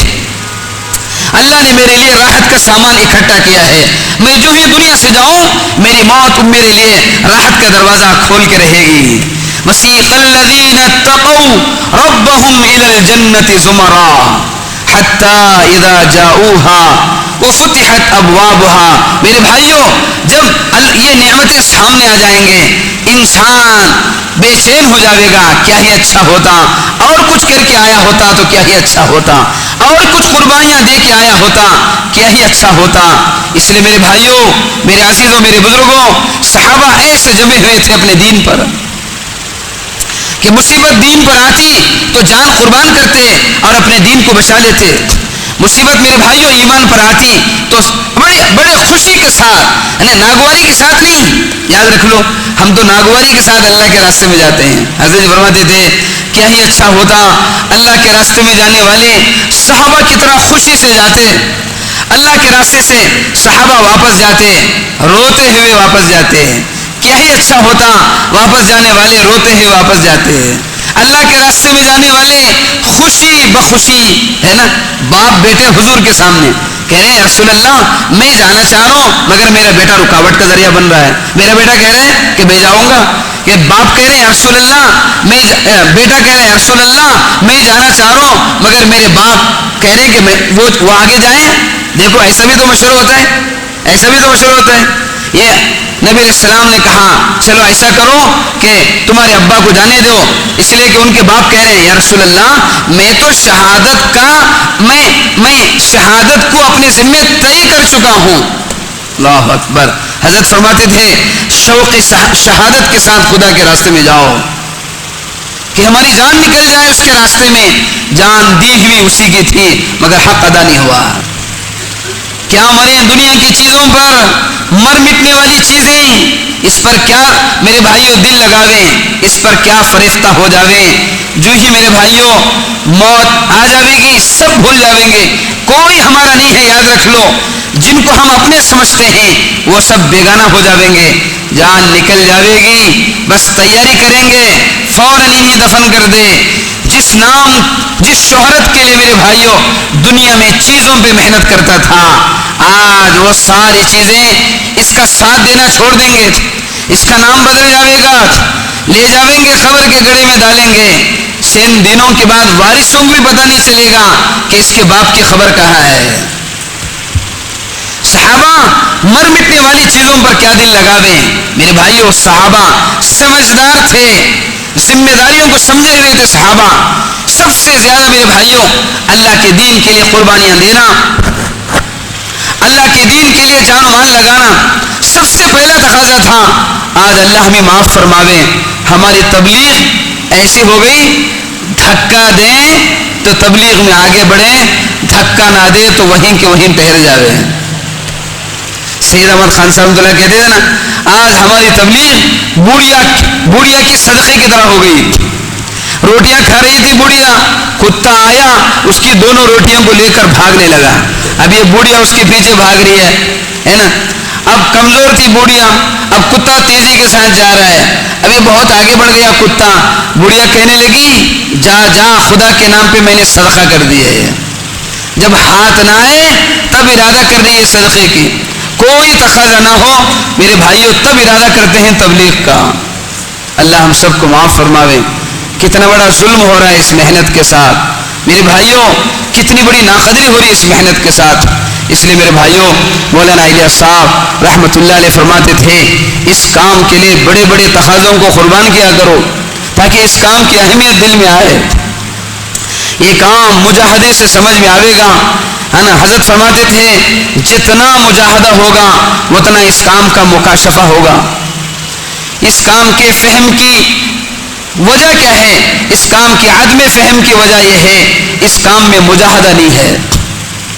Speaker 2: اللہ نے میرے لیے راحت کا سامان اکٹھا کیا ہے، میں جو ہی دنیا سے جاؤں میری موت میرے لیے راحت کا دروازہ کھول کے رہے گی. وسیق الذین اتقوا ربهم الى الجنة زمرا حتى اذا جاؤوها وفتحت ابوابها. میرے بھائیوں جب یہ نعمتیں سامنے آ جائیں گے انسان بے چین ہو جاوے گا، کیا ہی اچھا ہوتا، اور کچھ کر کے آیا ہوتا تو کیا ہی اچھا ہوتا، اور کچھ قربانیاں دے کے آیا ہوتا کیا ہی اچھا ہوتا. اس لیے میرے بھائیوں، میرے عزیزوں، میرے بزرگوں، صحابہ ایسے جمے ہوئے تھے اپنے دین پر کہ مصیبت دین پر آتی تو جان قربان کرتے اور اپنے دین کو بچا لیتے. مصیبت میرے بھائیوں ایمان پر آتی تو بڑے خوشی کے ساتھ، یعنی ناگواری کے ساتھ نہیں. یاد رکھ لو ہم تو ناگواری کے ساتھ اللہ کے راستے میں جاتے ہیں. حضرت جی فرماتے تھے کیا ہی اچھا ہوتا اللہ کے راستے میں جانے والے صحابہ کی طرح خوشی سے جاتے. اللہ کے راستے سے صحابہ واپس جاتے روتے ہوئے واپس جاتے. کیا ہی اچھا ہوتا واپس جانے والے روتے ہوئے واپس جاتے. اللہ کے راستے میں جانے والے خوشی بخوشی ہے نا. باپ بیٹے حضور کے سامنے کہہ رہے ہیں رسول اللہ میں جانا چاہ رہا ہوں مگر میرا بیٹا رکاوٹ کا ذریعہ بن رہا ہے. میرا بیٹا کہہ رہا ہے کہ میں جاؤں گا. کہ باپ کہہ رہے ہیں رسول اللہ بیٹا کہہ رہے ہیں رسول اللہ میں جانا چاہ رہا ہوں مگر میرے باپ کہہ رہے ہیں کہ وہ آگے جائیں. دیکھو ایسا بھی تو مشورہ ہوتا ہے, ایسا بھی تو مشورہ ہوتا ہے. یہ نبی علیہ السلام نے کہا چلو ایسا کرو کہ تمہارے ابا کو جانے دو, اس لیے کہ ان کے باپ کہہ رہے ہیں یا رسول اللہ میں تو شہادت کو اپنے ذمے طے کر چکا ہوں. اللہ اکبر. حضرت فرماتے تھے شوق شہادت کے ساتھ خدا کے راستے میں جاؤ کہ ہماری جان نکل جائے اس کے راستے میں. جان دی ہوئی اسی کی تھی مگر حق ادا نہیں ہوا. کیا مرے دنیا کی چیزوں پر, مر مٹنے والی چیزیں اس پر کیا میرے بھائیوں دل لگاویں, اس پر کیا فریفتہ ہو جاویں. جو ہی میرے بھائیوں موت آ جاوے گی سب بھول جاویں گے. کوئی ہمارا نہیں ہے, یاد رکھ لو. جن کو ہم اپنے سمجھتے ہیں وہ سب بیگانہ ہو جاویں گے. جان نکل جاوے گی بس تیاری کریں گے فوراً انہیں دفن کر دے. جس نام جس شہرت کے لیے میرے بھائیوں دنیا میں چیزوں پہ محنت کرتا تھا آج وہ ساری چیزیں اس کا ساتھ دینا چھوڑ دیں گے. اس کا نام بدل جاوے گا, لے جاویں گے قبر کے گڑھے میں ڈالیں گے. چند دنوں کے بعد وارثوں کو بھی پتہ نہیں چلے گا کہ اس کے باپ کی خبر کہاں ہے. صحابہ مر مٹنے والی چیزوں پر کیا دل لگاویں. میرے بھائیوں صحابہ سمجھدار تھے, ذمہ داریوں کو سمجھے ہوئے تھے. صحابہ سب سے زیادہ میرے بھائیوں اللہ کے دین کے لیے قربانیاں دینا, اللہ کے دین کے لیے جان و مال لگانا سب سے پہلا تقاضا تھا. آج اللہ ہمیں معاف فرماوے, ہماری تبلیغ ایسی ہو گئی دھکا دیں تو تبلیغ میں آگے بڑھیں, دھکا نہ دے تو وہیں کے وہیں ٹھہر جاوے. سید احمد خان صاحب اللہ کہتے تھے نا آج ہماری تبلیغ بوڑھیا کی صدقے کی طرح ہو گئی. روٹیاں کھا رہی تھی بوڑھیا, کتا آیا اس کی دونوں روٹیوں کو لے کر بھاگنے لگا. اب یہ بوڑھیا اس کے پیچھے بھاگ رہی ہے نا. اب کمزور تھی بوڑھیا, اب کتا تیزی کے ساتھ جا رہا ہے. اب یہ بہت آگے بڑھ گیا کتا. بوڑھیا کہنے لگی جا جا خدا کے نام پہ میں نے صدقہ کر دی ہے. جب ہاتھ نہ آئے تب ارادہ کر رہی ہے صدقے کی. کوئی تقاضا نہ ہو میرے بھائیوں تب ارادہ کرتے ہیں تبلیغ کا. اللہ ہم سب کو معاف فرماوے. کتنا بڑا ظلم ہو رہا ہے اس محنت کے ساتھ میرے بھائیوں, کتنی بڑی ناقدری ہو رہی ہے اس محنت کے ساتھ. اس لیے میرے بھائیوں مولانا الیاس صاحب رحمۃ اللہ علیہ فرماتے تھے اس کام کے لیے بڑے بڑے تقاضوں کو قربان کیا کرو تاکہ اس کام کی اہمیت دل میں آئے. یہ کام مجاہدے سے سمجھ میں آئے گا ہے نا. حضرت فرماتے تھے جتنا مجاہدہ ہوگا اتنا اس کام کا مکاشفہ ہوگا. اس کام کے فہم کی وجہ کیا ہے, اس کام کی عدم فہم کی وجہ یہ ہے اس کام میں مجاہدہ نہیں ہے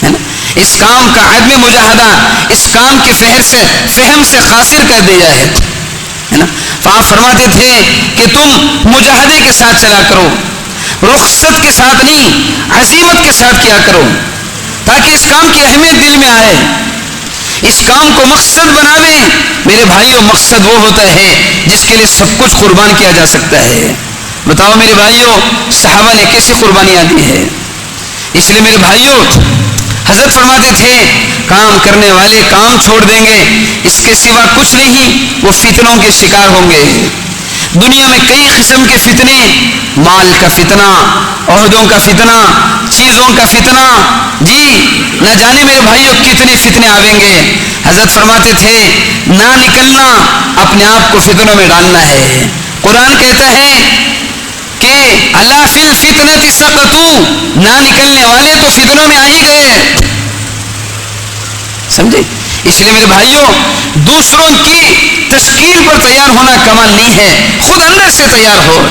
Speaker 2: نا. اس کام کا عدم مجاہدہ اس کام کے فہم سے قاصر کر دیا ہے نا. آپ فرماتے تھے کہ تم مجاہدے کے ساتھ چلا کرو, رخصت کے ساتھ نہیں عزیمت کے ساتھ کیا کرو تاکہ اس کام کی اہمیت دل میں آئے. اس کام کو مقصد بناویں میرے بھائیوں. مقصد وہ ہوتا ہے جس کے لیے سب کچھ قربان کیا جا سکتا ہے. بتاؤ میرے بھائیوں صحابہ نے کیسی قربانیاں دی ہے. اس لیے میرے بھائیوں حضرت فرماتے تھے کام کرنے والے کام چھوڑ دیں گے, اس کے سوا کچھ نہیں, وہ فتنوں کے شکار ہوں گے. دنیا میں کئی قسم کے فتنے, مال کا فتنہ, عہدوں کا فتنہ, چیزوں کا فتنہ, جی نہ جانے میرے بھائیوں کتنے فتنے آویں گے. حضرت فرماتے تھے نہ نکلنا اپنے آپ کو فتنوں میں ڈالنا ہے. قرآن کہتا ہے کہ الا فی الفتنۃ سقطوا, نہ نکلنے والے تو فتنوں میں آ ہی گئے. سمجھے. اس لیے میرے بھائیوں دوسروں کی تشکیل پر تیار ہونا کمال نہیں ہے, خود اندر سے تیار ہو.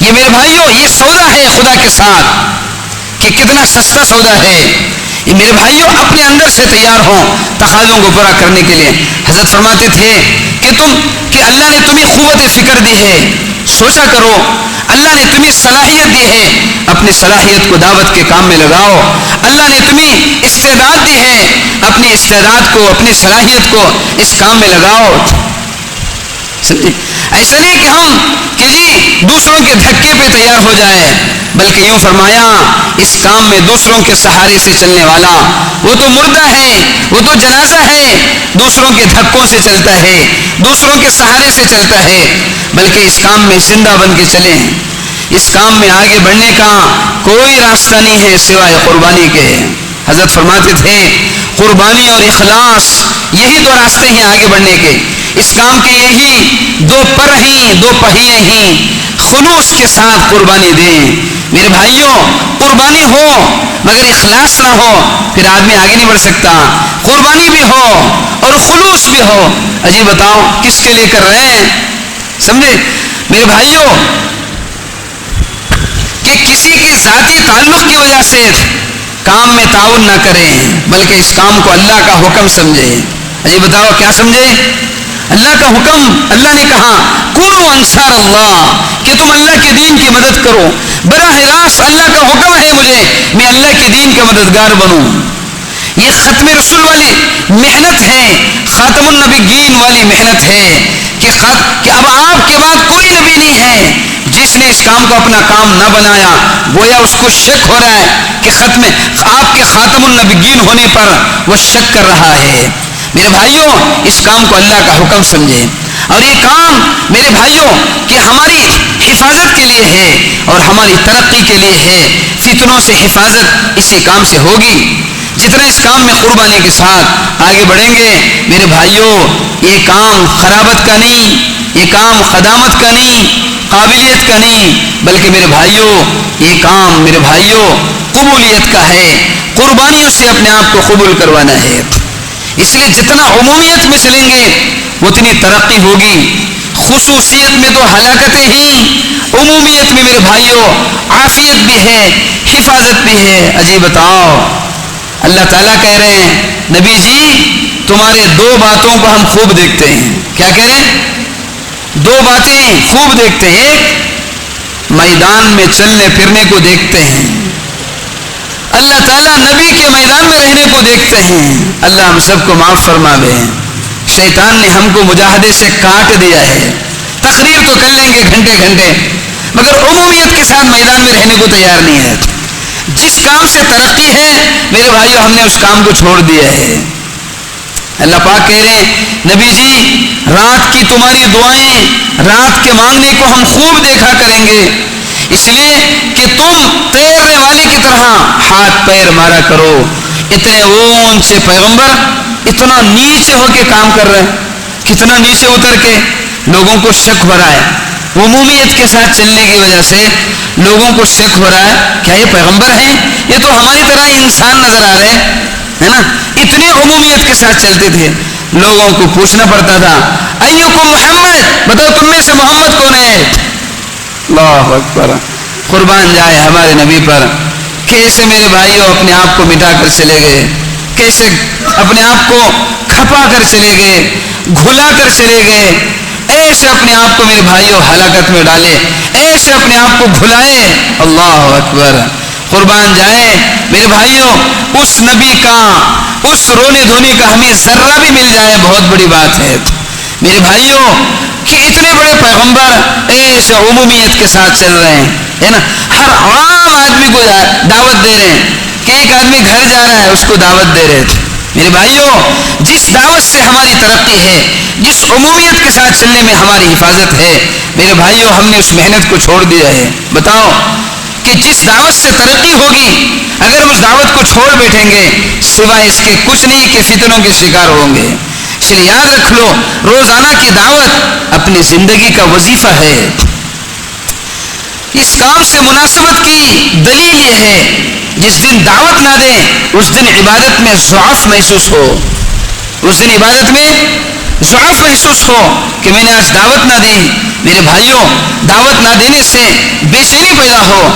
Speaker 2: یہ میرے بھائیوں یہ سودا ہے خدا کے ساتھ کہ کتنا سستا سودا ہے. یہ میرے بھائیوں اپنے اندر سے تیار ہوں تقاضوں کو پورا کرنے کے لیے. حضرت فرماتے تھے کہ اللہ نے تمہیں قوت فکر دی ہے، سوچا کرو اللہ نے تمہیں صلاحیت دی ہے، اپنی صلاحیت کو دعوت کے کام میں لگاؤ۔ اللہ نے تمہیں استعداد دی ہے، اپنی استعداد کو، اپنی صلاحیت کو اس کام میں لگاؤ۔ سمجھے؟ ایسا نہیں کہ جی دوسروں کے دھکے پہ تیار ہو جائے، بلکہ یوں فرمایا اس کام میں دوسروں کے سہارے سے چلنے والا وہ تو مردہ ہے، وہ تو جنازہ ہے، دوسروں کے دھکوں سے چلتا ہے، دوسروں کے سہارے سے چلتا ہے، بلکہ اس کام میں زندہ بن کے چلیں۔ اس کام میں آگے بڑھنے کا کوئی راستہ نہیں ہے سوائے قربانی کے۔ حضرت فرماتے تھے قربانی اور اخلاص یہی دو راستے ہیں آگے بڑھنے کے۔ اس کام کے یہی دو پر ہیں، دو پہیے ہیں، خلوص کے ساتھ قربانی دیں۔ میرے بھائیوں قربانی ہو مگر اخلاص نہ ہو پھر آدمی آگے نہیں بڑھ سکتا۔ قربانی بھی ہو اور خلوص بھی ہو، اجی بتاؤ کس کے لیے کر رہے ہیں؟ سمجھے میرے بھائیوں کہ کسی کے ذاتی تعلق کی وجہ سے کام میں تعاون نہ کریں، بلکہ اس کام کو اللہ کا حکم سمجھے۔ اجی بتاؤ کیا سمجھے؟ اللہ کا حکم۔ اللہ نے کہا کونوا انصار اللہ، کہ تم اللہ کے دین کی مدد کرو۔ براہ راست اللہ کا حکم ہے مجھے میں اللہ کے دین کا مددگار بنوں۔ یہ ختم رسول والی محنت ہے، خاتم النبیین والی محنت ہے کہ اب آپ کے بعد کوئی نبی نہیں ہے جس نے اس کام کو اپنا کام نہ بنایا۔ گویا اس کو شک ہو رہا ہے کہ آپ کے خاتم النبیین ہونے پر وہ شک کر رہا ہے۔ میرے بھائیوں اس کام کو اللہ کا حکم سمجھے، اور یہ کام میرے بھائیوں کہ ہماری حفاظت کے لیے ہے اور ہماری ترقی کے لیے ہے۔ فتنوں سے حفاظت اسی کام سے ہوگی۔ جتنا اس کام میں قربانی کے ساتھ آگے بڑھیں گے میرے بھائیوں، یہ کام خرابت کا نہیں، یہ کام خدامت کا نہیں، قابلیت کا نہیں، بلکہ میرے بھائیوں یہ کام میرے بھائیوں قبولیت کا ہے۔ قربانیوں سے اپنے آپ کو قبول کروانا ہے۔ اس لیے جتنا عمومیت میں چلیں گے اتنی ترقی ہوگی۔ خصوصیت میں تو ہلاکتیں ہیں، عمومیت میں میرے بھائیوں عافیت بھی ہے، حفاظت بھی ہے۔ عجیب بتاؤ اللہ تعالیٰ کہہ رہے ہیں نبی جی تمہارے دو باتوں کو ہم خوب دیکھتے ہیں۔ کیا کہہ رہے ہیں؟ دو باتیں خوب دیکھتے ہیں۔ ایک میدان میں چلنے پھرنے کو دیکھتے ہیں، اللہ تعالیٰ نبی کے میدان میں رہنے کو دیکھتے ہیں۔ اللہ ہم سب کو معاف فرماوے۔ شیطان نے ہم کو مجاہدے سے کاٹ دیا ہے، تقریر تو کر لیں گے گھنٹے گھنٹے مگر عمومیت کے ساتھ میدان میں رہنے کو تیار نہیں ہے۔ جس کام سے ترقی ہے میرے بھائیوں ہم نے اس کام کو چھوڑ دیا ہے۔ اللہ پاک کہہ رہے ہیں نبی جی رات کی تمہاری دعائیں، رات کے مانگنے کو ہم خوب دیکھا کریں گے، اس لیے کہ تم تیرنے والے کی طرح ہاتھ پیر مارا کرو۔ اتنے اونچے پیغمبر اتنا نیچے ہو کے کام کر رہے ہیں، کتنا نیچے اتر کے لوگوں کو شک ہو رہا ہے۔ عمومیت کے ساتھ چلنے کی وجہ سے لوگوں کو شک ہو رہا ہے کیا یہ پیغمبر ہیں؟ یہ تو ہماری طرح انسان نظر آ رہے ہیں نا۔ اتنی عمومیت کے ساتھ چلتے تھے، لوگوں کو پوچھنا پڑتا تھا ایوکم محمد، بتاؤ تم میں سے محمد کون ہے؟ اللہ اکبر، قربان جائے ہمارے نبی پر۔ کیسے میرے بھائیوں اپنے آپ کو مٹا کر چلے گئے، کیسے اپنے آپ کو کھپا کر چلے گئے، گھلا کر چلے گئے، ایسے اپنے آپ کو میرے بھائیوں ہلاکت میں ڈالے، ایسے اپنے آپ کو بھلائے۔ اللہ اکبر، قربان جائے میرے بھائیوں اس نبی کا، اس رونے دھونے کا ہمیں ذرہ بھی مل جائے بہت بڑی بات ہے میرے بھائیوں کہ اتنے بڑے پیغمبر ایسے عمومیت کے ساتھ چل رہے ہیں، ہے نا۔ ہر عام آدمی کو دعوت دے رہے ہیں کہ ایک آدمی گھر جا رہا ہے اس کو دعوت دے رہے تھے۔ میرے بھائیوں جس دعوت سے ہماری ترقی ہے، جس عمومیت کے ساتھ چلنے میں ہماری حفاظت ہے، میرے بھائیوں ہم نے اس محنت کو چھوڑ دیا ہے۔ بتاؤ کہ جس دعوت سے ترقی ہوگی اگر ہم اس دعوت کو چھوڑ بیٹھیں گے سوائے اس کے کچھ نہیں کہ فتنوں کے شکار ہوں گے۔ اس لیے یاد رکھ لو روزانہ کی دعوت اپنی زندگی کا وظیفہ ہے۔ اس کام سے مناسبت کی دلیل یہ ہے جس دن دعوت نہ دیں اس دن عبادت میں ضعف محسوس ہو، اس دن عبادت میں ضعف محسوس ہو کہ میں نے آج دعوت نہ دی۔ میرے بھائیوں دعوت نہ دینے سے بے چینی پیدا ہو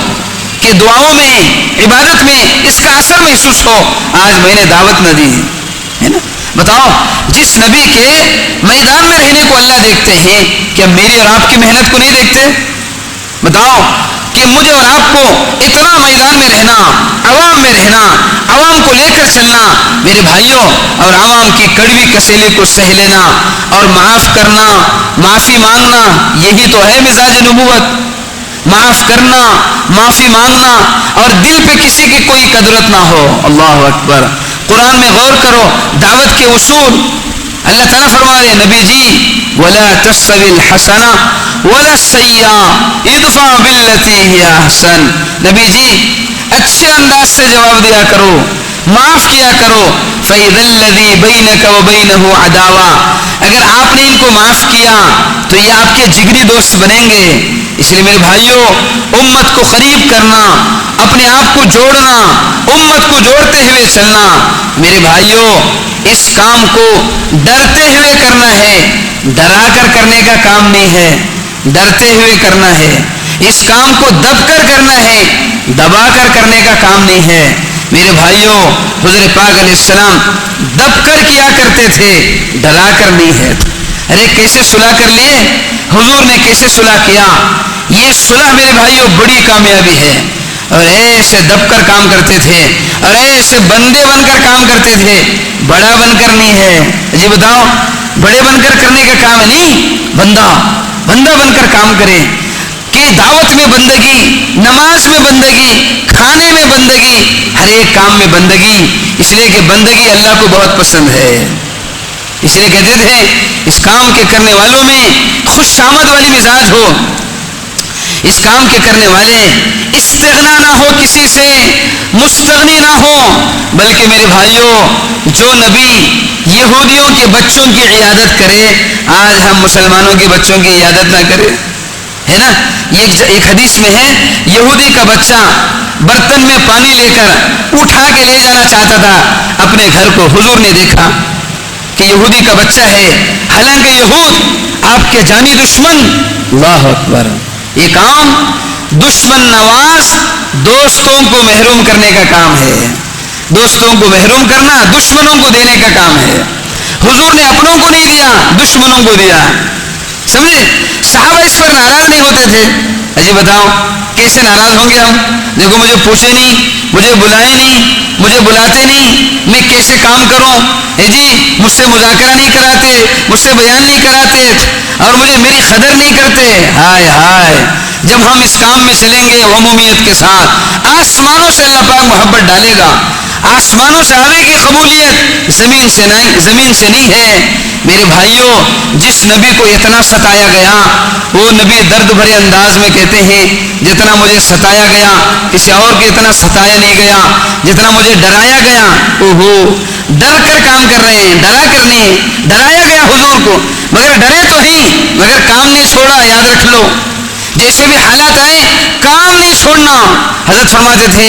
Speaker 2: کہ دعاؤں میں عبادت میں اس کا اثر محسوس ہو، آج میں نے دعوت نہ دی، ہے نا۔ بتاؤ جس نبی کے میدان میں رہنے کو اللہ دیکھتے ہیں، کیا میری اور آپ کی محنت کو نہیں دیکھتے؟ بتاؤ کہ مجھے اور آپ کو اتنا میدان میں رہنا، عوام میں رہنا، عوام کو لے کر چلنا میرے بھائیوں، اور عوام کی کڑوی کسیلے کو سہ لینا اور معاف کرنا، معافی مانگنا، یہی تو ہے مزاج نبوت۔ معاف کرنا، معافی مانگنا، اور دل پہ کسی کی کوئی قدرت نہ ہو۔ اللہ اکبر۔ قرآن میں غور کرو، دعوت کے اصول اللہ تعالیٰ فرما رہے نبی جی وَلَا تَسْتَوِي الْحَسَنَةُ وَلَا السَّيِّئَةُ اِدْفَعْ بِالَّتِي هِيَ أَحْسَنُ۔ نبی جی اچھے انداز سے جواب دیا کرو، معاف کیا کرو۔ فَإِذَا الَّذِي بَيْنَكَ وَبَيْنَهُ عَدَاوَةٌ، اگر آپ نے ان کو معاف کیا تو یہ آپ کے جگری دوست بنیں گے۔ اس لیے میرے بھائیوں، امت کو قریب کرنا، اپنے آپ کو جوڑنا، امت کو جوڑتے ہوئے چلنا، میرے بھائیوں اس کام کو ڈرتے ہوئے کرنا ہے، ڈرا کر کرنے کا کام نہیں ہے، ڈرتے ہوئے کرنا ہے۔ اس کام کو دب کر کرنا ہے، دبا کر کرنے کا کام نہیں ہے۔ میرے بھائیوں حضور پاک علیہ السلام دب کر کیا کرتے تھے، ڈرا کر نہیں ہے۔ ارے کیسے صلح کر لیے حضور نے، کیسے صلح کیا؟ یہ صلح میرے بھائیوں بڑی کامیابی ہے، اور ایسے دب کر کام کرتے تھے، اور ایسے بندے بن کر کام کرتے تھے، بڑا بن کر نہیں ہے۔ جی بتاؤ، بڑے بن کر کرنے کا کام نہیں، بندہ بن کر کام کرے کہ دعوت میں بندگی، نماز میں بندگی، کھانے میں بندگی، ہر ایک کام میں بندگی، اس لیے کہ بندگی اللہ کو بہت پسند ہے۔ اس لیے کہتے تھے اس کام کے کرنے والوں میں خوش آمد والی مزاج ہو، اس کام کے کرنے والے استغنا نہ ہو، کسی سے مستغنی نہ ہو، بلکہ میرے بھائیوں جو نبی یہودیوں کے بچوں کی عیادت کرے، آج ہم مسلمانوں کے بچوں کی عیادت نہ کرے، ہے نا؟ یہ ایک حدیث میں ہے، یہودی کا بچہ برتن میں پانی لے کر اٹھا کے لے جانا چاہتا تھا اپنے گھر کو، حضور نے دیکھا کہ یہودی کا بچہ ہے، حالانکہ یہود آپ کے جانی دشمن۔ اللہ اکبر۔ یہ کام دشمن نواز، دوستوں کو محروم کرنے کا کام ہے، دوستوں کو محروم کرنا دشمنوں کو دینے کا کام ہے۔ حضور نے اپنوں کو نہیں دیا، دشمنوں کو دیا، سمجھے؟ صحابہ اس پر ناراض نہیں ہوتے تھے۔ اجی بتاؤ کیسے ناراض ہوں گے ہم؟ دیکھو مجھے پوچھے نہیں، مجھے بلائے نہیں، مجھے بلاتے نہیں، میں کیسے کام کروں؟ جی مجھ سے مذاکرہ نہیں کراتے، مجھ سے بیان نہیں کراتے، اور مجھے میری قدر نہیں کرتے۔ ہائے ہائے، جب ہم اس کام میں چلیں گے عمومیت کے ساتھ، آسمانوں سے اللہ پاک محبت ڈالے گا، آسمانوں سے آنے کی قبولیت زمین سے نہیں ہے۔ میرے بھائیوں جس نبی کو اتنا ستایا گیا، وہ نبی درد بھرے انداز میں کہتے ہیں جتنا مجھے ستایا گیا کسی اور کو اتنا ستایا نہیں گیا، جتنا مجھے ڈرایا گیا۔ اوہو، ڈر کر کام کر رہے ہیں، ڈرا کر نہیں، ڈرایا گیا حضور کو، مگر ڈرے تو ہی، مگر کام نہیں چھوڑا۔ یاد رکھ لو جیسے بھی حالات آئے کام نہیں چھوڑنا۔ حضرت فرماتے تھے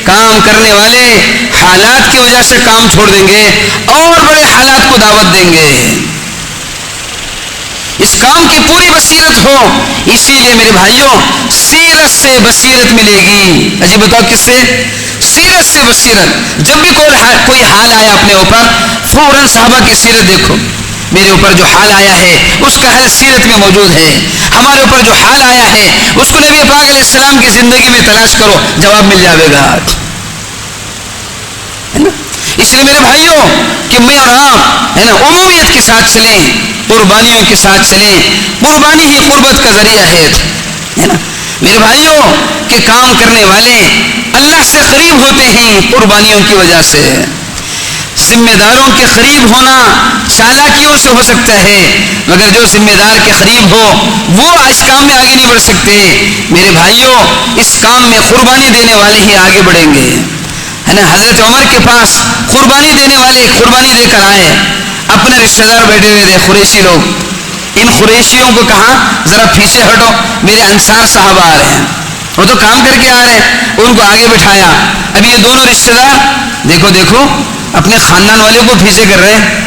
Speaker 2: کام کرنے والے حالات کی وجہ سے کام چھوڑ دیں گے اور بڑے حالات کو دعوت دیں گے۔ اس کام کی پوری بصیرت ہو، اسی لیے میرے بھائیوں سیرت سے بصیرت ملے گی۔ اجی بتاؤ کس سے؟ سیرت سے بصیرت۔ جب بھی کوئی حال آیا اپنے اوپر، فوراً صحابہ کی سیرت دیکھو، میرے اوپر جو حال آیا ہے اس کا حل سیرت میں موجود ہے، ہمارے اوپر جو حال آیا ہے اس کو نبی پاک علیہ السلام کی زندگی میں تلاش کرو، جواب مل جائے گا، ہے نا؟ اس لیے میرے بھائیوں کہ میں اور آپ ہے نا عمومیت کے ساتھ چلیں، قربانیوں کے ساتھ چلیں، قربانی ہی قربت کا ذریعہ ہے نا؟ میرے بھائیوں کہ کام کرنے والے اللہ سے قریب ہوتے ہیں قربانیوں کی وجہ سے۔ ذمہ داروں کے قریب ہونا چالاکیوں سے ہو سکتا ہے، مگر جو ذمہ دار کے قریب ہو وہ اس کام میں آگے نہیں بڑھ سکتے۔ میرے بھائیوں اس کام میں قربانی دینے والے ہی آگے بڑھیں گے، ہے نا؟ حضرت عمر کے پاس قربانی دینے والے قربانی دے کر آئے، اپنے رشتہ دار بیٹھے ہوئے تھے قریشی لوگ، ان قریشیوں کو کہا ذرا پیچھے ہٹو، میرے انصار صحابہ آ رہے ہیں، وہ تو کام کر کے آ رہے ہیں، ان کو آگے بٹھایا۔ اب یہ دونوں رشتہ دار دیکھو اپنے خاندان والے کو پیچھے کر رہے ہیں۔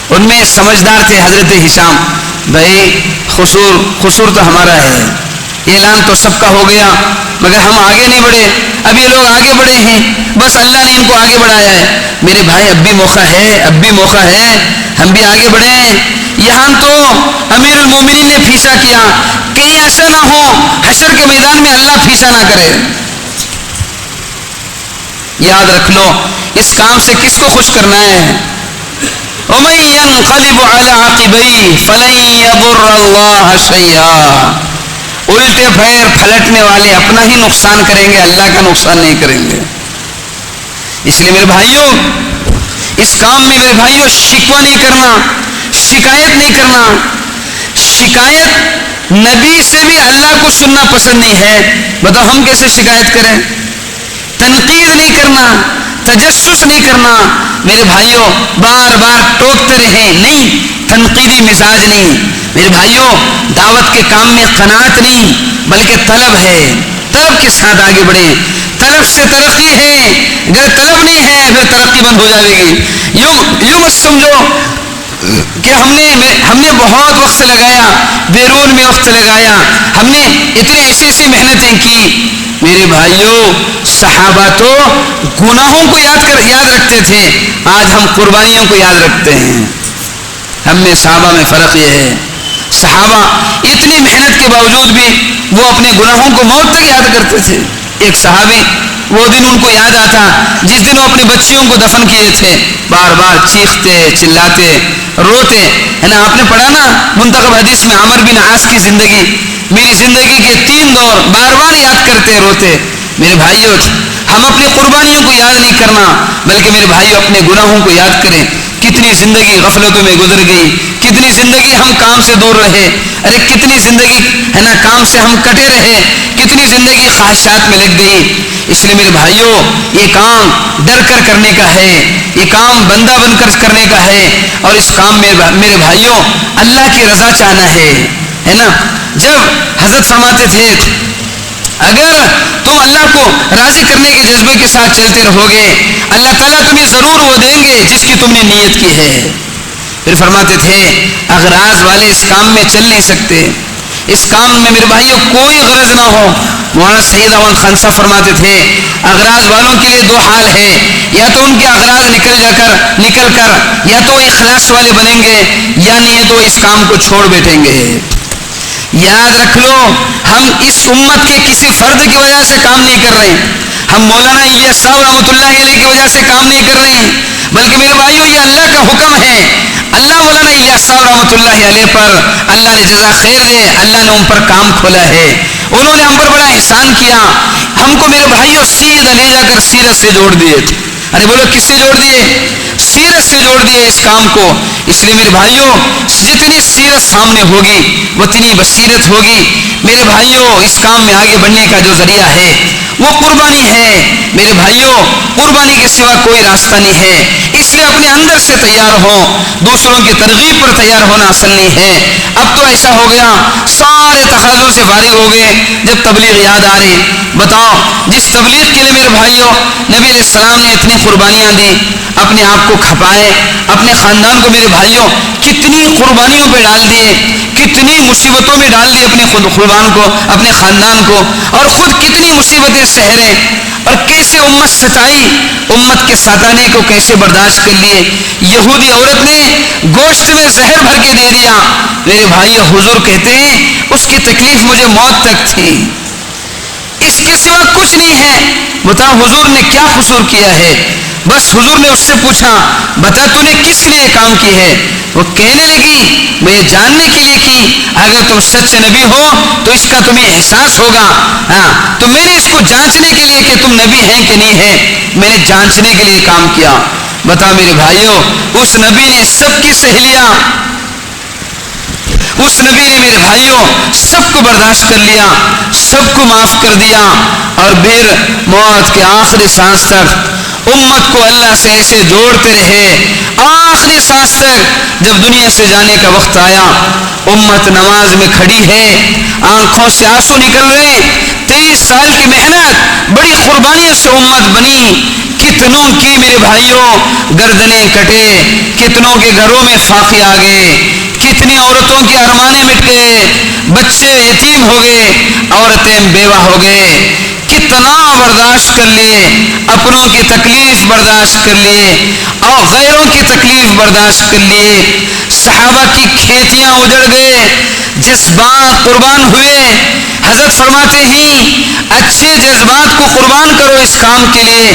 Speaker 2: ان میں سمجھدار تھے حضرت ہشام، بھائی قصور تو ہمارا ہے، اعلان تو سب کا ہو گیا مگر ہم آگے نہیں بڑھے، اب یہ لوگ آگے بڑھے ہیں، بس اللہ نے ان کو آگے بڑھایا ہے۔ میرے بھائی اب بھی موقع ہے، ہم بھی آگے بڑھیں. یہاں تو امیر المومنین نے پھیسا کیا, کہیں ایسا نہ ہو حشر کے میدان میں اللہ پھیسا نہ کرے. یاد رکھ لو اس کام سے کس کو خوش کرنا ہے؟ وَمَن يَنْقَلِبُ عَلَىٰ عَقِبَيْهِ فَلَن يَضُرَّ اللَّهَ شَيْئًا. الٹے پھیر پھلٹنے والے اپنا ہی نقصان کریں گے, اللہ کا نقصان نہیں کریں گے. اس لیے میرے بھائیوں اس کام میں میرے بھائیوں شکوہ نہیں کرنا, شکایت نہیں کرنا. شکایت نبی سے بھی اللہ کو سننا پسند نہیں ہے. بتاؤ ہم کیسے شکایت کریں؟ تنقید نہیں کرنا, تجسس نہیں کرنا. میرے بھائیوں بار بار ٹوکتے رہیں نہیں, تنقیدی مزاج نہیں. میرے بھائیوں دعوت کے کام میں قناعت نہیں بلکہ طلب ہے. طلب کے ساتھ آگے بڑھیں. طلب سے ترقی ہے, اگر طلب نہیں ہے پھر ترقی بند ہو جائے گی. یوں مت سمجھو کہ ہم نے بہت وقت لگایا, بیرون میں وقت لگایا, ہم نے اتنی ایسی محنتیں کی. میرے بھائیوں صحابہ تو گناہوں کو یاد رکھتے تھے, آج ہم قربانیوں کو یاد رکھتے ہیں. ہم میں صحابہ میں فرق یہ ہے, صحابہ اتنی محنت کے باوجود بھی وہ اپنے گناہوں کو موت تک یاد کرتے تھے. ایک صحابی وہ دن ان کو یاد آتا جس دن وہ اپنی بچیوں کو دفن کیے تھے, بار بار چیختے چلاتے روتے, ہے نا. آپ نے پڑھا نا منتخب حدیث میں عمر بن عاص کی زندگی, میری زندگی کے 3 دور, بار بار یاد کرتے روتے. میرے بھائیوں ہم اپنی قربانیوں کو یاد نہیں کرنا بلکہ میرے بھائیوں اپنے گناہوں کو یاد کریں. کتنی زندگی غفلتوں میں گزر گئی, کتنی زندگی ہم کام سے دور رہے, ارے کتنی زندگی ہے نا کام سے ہم کٹے رہے, کتنی زندگی خواہشات میں لگ گئی. اس لیے میرے بھائیوں یہ کام ڈر کر کرنے کا ہے, یہ کام بندہ بن کر کرنے کا ہے, اور اس کام میں میرے بھائیوں اللہ کی رضا چاہنا ہے نا. جب حضرت فرماتے تھے اگر تم اللہ کو راضی کرنے کے جذبے کے ساتھ چلتے رہو گے اللہ تعالیٰ تمہیں ضرور وہ دیں گے جس کی تم نے نیت کی ہے. پھر فرماتے تھے اغراض والے اس کام میں چل نہیں سکتے, اس کام میں میرے بھائیوں کوئی غرض نہ ہو. مولانا سید احمد خان صاحب فرماتے تھے اغراض والوں کے لیے 2 حال ہے, یا تو ان کے اغراض نکل کر یا تو اخلاص والے بنیں گے یا نہیں تو اس کام کو چھوڑ بیٹھیں گے. یاد رکھ لو ہم اس امت کے کسی فرد کی وجہ سے کام نہیں کر رہے, ہم مولانا الیاس صاحب رحمۃ اللہ علیہ کی وجہ سے کام نہیں کر رہے ہیں, بلکہ میرے بھائیوں یہ اللہ کا حکم ہے. اللہ مولانا الیاس صاحب رحمۃ اللہ علیہ پر اللہ نے جزا خیر دے, اللہ نے ان پر کام کھولا ہے, انہوں نے ہم پر بڑا احسان کیا. ہم کو میرے بھائیوں سیدھا لے جا کر سیرت سے جوڑ دیے. ارے بولو کس سے جوڑ دیے؟ سیرت سے جوڑ دیے اس کام کو. اس لیے میرے بھائیوں جتنی سیرت سامنے ہوگی اتنی بصیرت ہوگی. میرے بھائیوں اس کام میں آگے بڑھنے کا جو ذریعہ ہے وہ قربانی ہے. میرے بھائیوں قربانی کے سوا کوئی راستہ نہیں ہے. اس لیے اپنے اندر سے تیار ہو, دوسروں کی ترغیب پر تیار ہونا اصل نہیں ہے. اب تو ایسا ہو گیا سارے تقاضوں سے فارغ ہو گئے جب تبلیغ یاد آ رہی. بتاؤ جس تبلیغ کے لیے میرے بھائیوں نبی علیہ السلام نے اتنی قربانیاں دی, اپنے آپ کو کھپائے, اپنے خاندان کو میرے بھائیوں کتنی قربانیوں پہ ڈال دیے, کتنی مصیبتوں میں ڈال دیے اپنے خاندان کو, اپنے خاندان کو, اور خود کتنی مصیبتیں سہرے, اور کیسے امت ستائی, امت کے ستانے کو کیسے برداشت کر لیے. یہودی عورت نے گوشت میں زہر بھر کے دے دیا. میرے بھائی حضور کہتے ہیں اس کی تکلیف مجھے موت تک تھی, اس کے سوا کچھ نہیں ہے. بتا حضور نے کیا قصور کیا ہے؟ بس حضور نے اس سے پوچھا بتا تو نے کس لیے کام کی ہے؟ وہ کہنے لگی میں یہ جاننے کے لیے کی, اگر تم سچے نبی ہو تو اس کا تمہیں احساس ہوگا. ہاں تو میں نے اس کو جانچنے کے لیے کہ تم نبی ہیں کہ نہیں ہیں, میں نے جانچنے کے لیے کام کیا. بتا میرے بھائیوں اس نبی نے سب کی سہیلیاں, اس نبی نے میرے بھائیوں سب کو برداشت کر لیا, سب کو معاف کر دیا, اور پھر موت کے آخری سانس تک امت کو اللہ سے ایسے جوڑتے رہے. آخری سانس تک جب دنیا سے جانے کا وقت آیا امت نماز میں کھڑی ہے, آنکھوں سے آنسو نکل رہے. 23 سال کی محنت بڑی قربانیوں سے امت بنی. کتنوں کی میرے بھائیوں گردنیں کٹے, کتنوں کے گھروں میں فاقے آ گئے, کتنی عورتوں کے ارمانے مٹ گئے, بچے یتیم ہو گئے, عورتیں بیوہ ہو گئے, کہ تناؤ برداشت کر لیے، اپنوں کی تکلیف برداشت کر لیے اور غیروں کی تکلیف برداشت کر لیے. صحابہ کی کھیتیاں اجڑ گئے، جذبات قربان ہوئے. حضرت فرماتے ہیں اچھے جذبات کو قربان کرو اس کام کے لیے،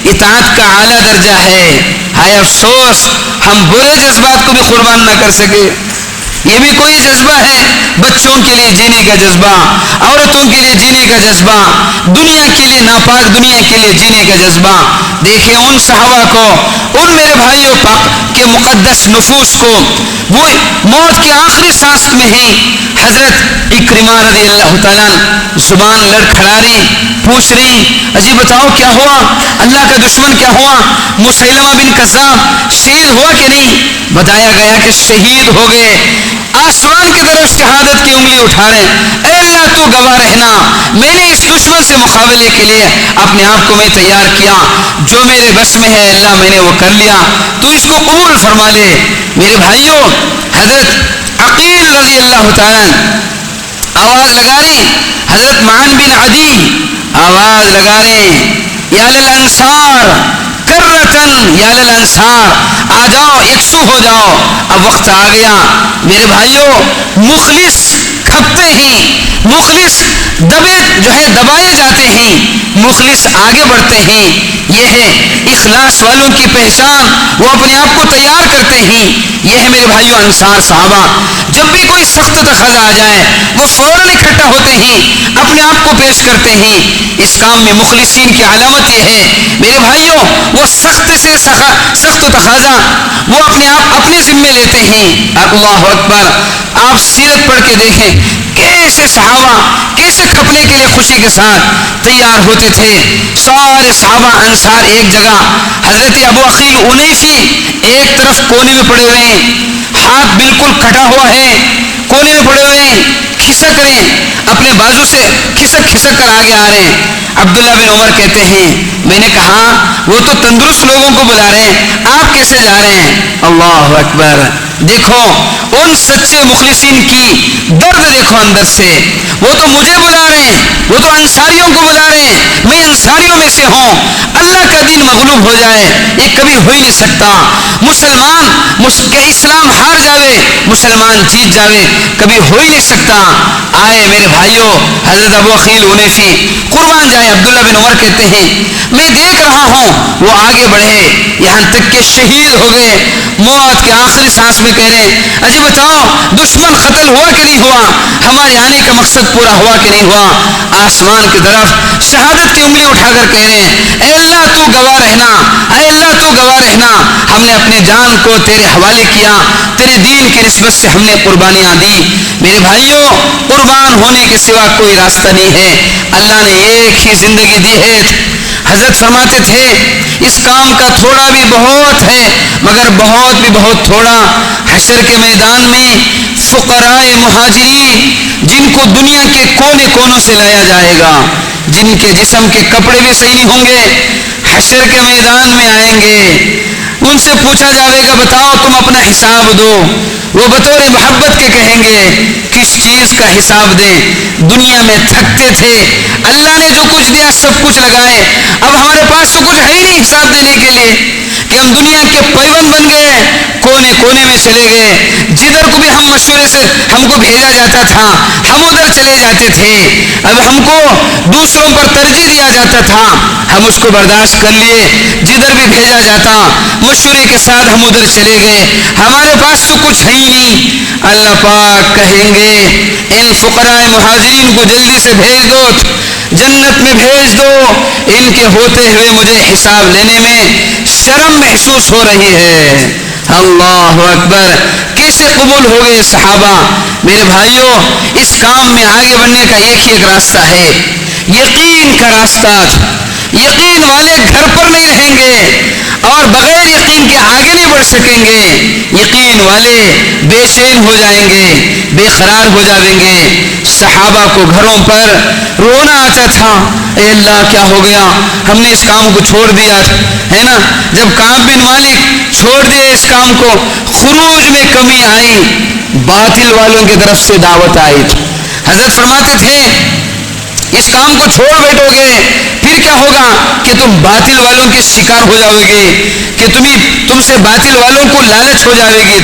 Speaker 2: اطاعت کا اعلیٰ درجہ ہے. ہائے افسوس ہم برے جذبات کو بھی قربان نہ کر سکے. یہ بھی کوئی جذبہ ہے، بچوں کے لیے جینے کا جذبہ، عورتوں کے لیے جینے کا جذبہ، دنیا کے لیے، ناپاک دنیا کے لیے جینے کا جذبہ. دیکھیں ان صحابہ کو، ان میرے بھائیوں کے مقدس نفوس کو، وہ موت کی آخری سانس میں ہی حضرت اکرمہ رضی اللہ تعالیٰ زبان لڑکھڑا رہی، پوچھ رہی اجی بتاؤ کیا ہوا، اللہ کا دشمن کیا ہوا، مسیلمہ بن کذاب شہید ہوا کہ نہیں؟ بتایا گیا کہ شہید ہو گئے. آسمان کی طرف شہادت کی انگلی اٹھا رہے ہیں، اے اللہ تو گواہ رہنا، میں نے اس دشمن سے مقابلے کے لیے اپنے آپ کو میں تیار کیا، جو میرے بس میں ہے اللہ میں نے وہ کر لیا، تو اس کو قبول فرما لے. میرے بھائیوں حضرت عقیل رضی اللہ تعالیٰ آواز لگا رہے ہیں، حضرت معن بن عدی آواز لگا رہے ہیں، یا للانصار کرتن، یا للانصار آ جاؤ، یکسو ہو جاؤ، اب وقت آ گیا. میرے بھائیوں مخلص کھپتے ہیں، مخلص دبائے جاتے ہیں، مخلص آگے بڑھتے ہیں. یہ ہے اخلاص والوں کی پہچان، وہ اپنے آپ کو تیار کرتے ہیں. یہ ہے میرے بھائیوں انصار صحابہ. جب بھی کوئی سخت تقاضا آ جائے وہ فوراً اکٹھا ہوتے ہیں، اپنے آپ کو پیش کرتے ہیں. اس کام میں مخلصین کی علامت یہ ہے میرے بھائیوں، وہ سخت تقاضا وہ اپنے ذمے لیتے ہیں. اللہ اکبر. آپ سیرت پڑھ کے دیکھیں کیسے صحابہ کیسے کھپنے کے لیے خوشی کے ساتھ تیار ہوتے تھے. سارے صحابہ انصار ایک جگہ، حضرت ابو عقیل انیسی ایک طرف کونے میں پڑے ہوئے ہیں، ہاتھ بالکل کٹا ہوا ہے، کونے میں پڑے ہوئے ہیں، کھسک رہے ہیں، اپنے بازو سے کھسک کر آگے آ رہے ہیں. عبداللہ بن عمر کہتے ہیں میں نے کہا وہ تو تندرست لوگوں کو بلا رہے ہیں، آپ کیسے جا رہے ہیں؟ اللہ اکبر. دیکھو ان سچے مخلصین کی درد دیکھو اندر سے. وہ تو مجھے بلا رہے ہیں، وہ تو انصاریوں کو بلا رہے ہیں، میں انصاریوں میں سے ہوں. اللہ کا دین مغلوب ہو جائے یہ کبھی ہو ہی نہیں سکتا. کہ اسلام ہار جاوے مسلمان جیت جاوے کبھی ہو ہی نہیں سکتا. آئے میرے بھائیوں حضرت ابو عقیل انیسی قربان جائے. عبداللہ بن عمر کہتے ہیں میں دیکھ رہا ہوں وہ آگے بڑھے یہاں تک کہ شہید ہو گئے. موت کے آخری سانس میں کہہ رہے اجی بتاؤ دشمن قتل ہوا کہ نہیں ہوا، ہمارے آنے کا مقصد پورا ہوا کہ نہیں ہوا. آسمان کی طرف شہادت کی انگلی اٹھا کر کہہ رہے ہیں اے اللہ تو گواہ رہنا، اے اللہ تو گواہ رہنا، ہم نے اپنی جان کو تیرے حوالے کیا، تیرے دین کی نسبت سے ہم نے قربانیاں دی. میرے بھائیوں قربان ہونے کے سوا کوئی راستہ نہیں ہے. اللہ نے ایک ہی زندگی دی ہے. حضرت فرماتے تھے اس کام کا تھوڑا بھی بہت ہے مگر بہت بھی بہت تھوڑا. حشر کے میدان میں فقراء مہاجرین جن کو دنیا کے کونے کونوں سے لایا جائے گا، جن کے جسم کے کپڑے بھی صحیح نہیں ہوں گے، حشر کے میدان میں آئیں گے. ان سے پوچھا جائے گا بتاؤ تم اپنا حساب دو. وہ بطور محبت کے کہیں گے کس چیز کا حساب دیں، دنیا میں تھکتے تھے، اللہ نے جو کچھ دیا سب کچھ لگائے، اب ہمارے پاس تو کچھ ہے ہی نہیں حساب دینے کے لیے کہ ہم دنیا کے پیوند بن گئے، کونے کونے میں چلے گئے، جدھر کو بھی ہم مشورے سے ہم کو بھیجا جاتا تھا ہم ادھر چلے جاتے تھے. اب ہم کو دوسروں پر ترجیح دیا جاتا تھا، ہم اس کو برداشت کر لیے، جدھر بھی بھیجا جاتا مشورے کے ساتھ ہم ادھر چلے گئے، ہمارے پاس تو کچھ ہے ہی نہیں. اللہ پاک کہیں گے ان فقراء مہاجرین کو جلدی سے بھیج دو، جنت میں بھیج دو، ان کے ہوتے ہوئے مجھے حساب لینے میں شرم محسوس ہو رہی ہے. اللہ اکبر. کیسے قبول ہو گئے صحابہ. میرے بھائیوں اس کام میں آگے بڑھنے کا ایک ہی ایک راستہ ہے، یقین کا راستہ. یقین والے گھر پر نہیں رہیں گے اور بغیر یقین کے آگے نہیں بڑھ سکیں گے. یقین والے بے چین ہو جائیں گے، بے قرار ہو جائیں گے. صحابہ کو گھروں پر رونا آتا تھا، اے اللہ کیا ہو گیا، ہم نے اس کام کو چھوڑ دیا ہے نا. جب کعب بن مالک چھوڑ دیا اس کام کو، خروج میں کمی آئی، باطل والوں کی طرف سے دعوت آئی. حضرت فرماتے تھے اس کام کو چھوڑ بیٹھو گے پھر کیا ہوگا کہ تم باطل والوں کے شکار ہو جاؤ گے، کہ تم سے باطل والوں کو لالچ ہو جاوے گی.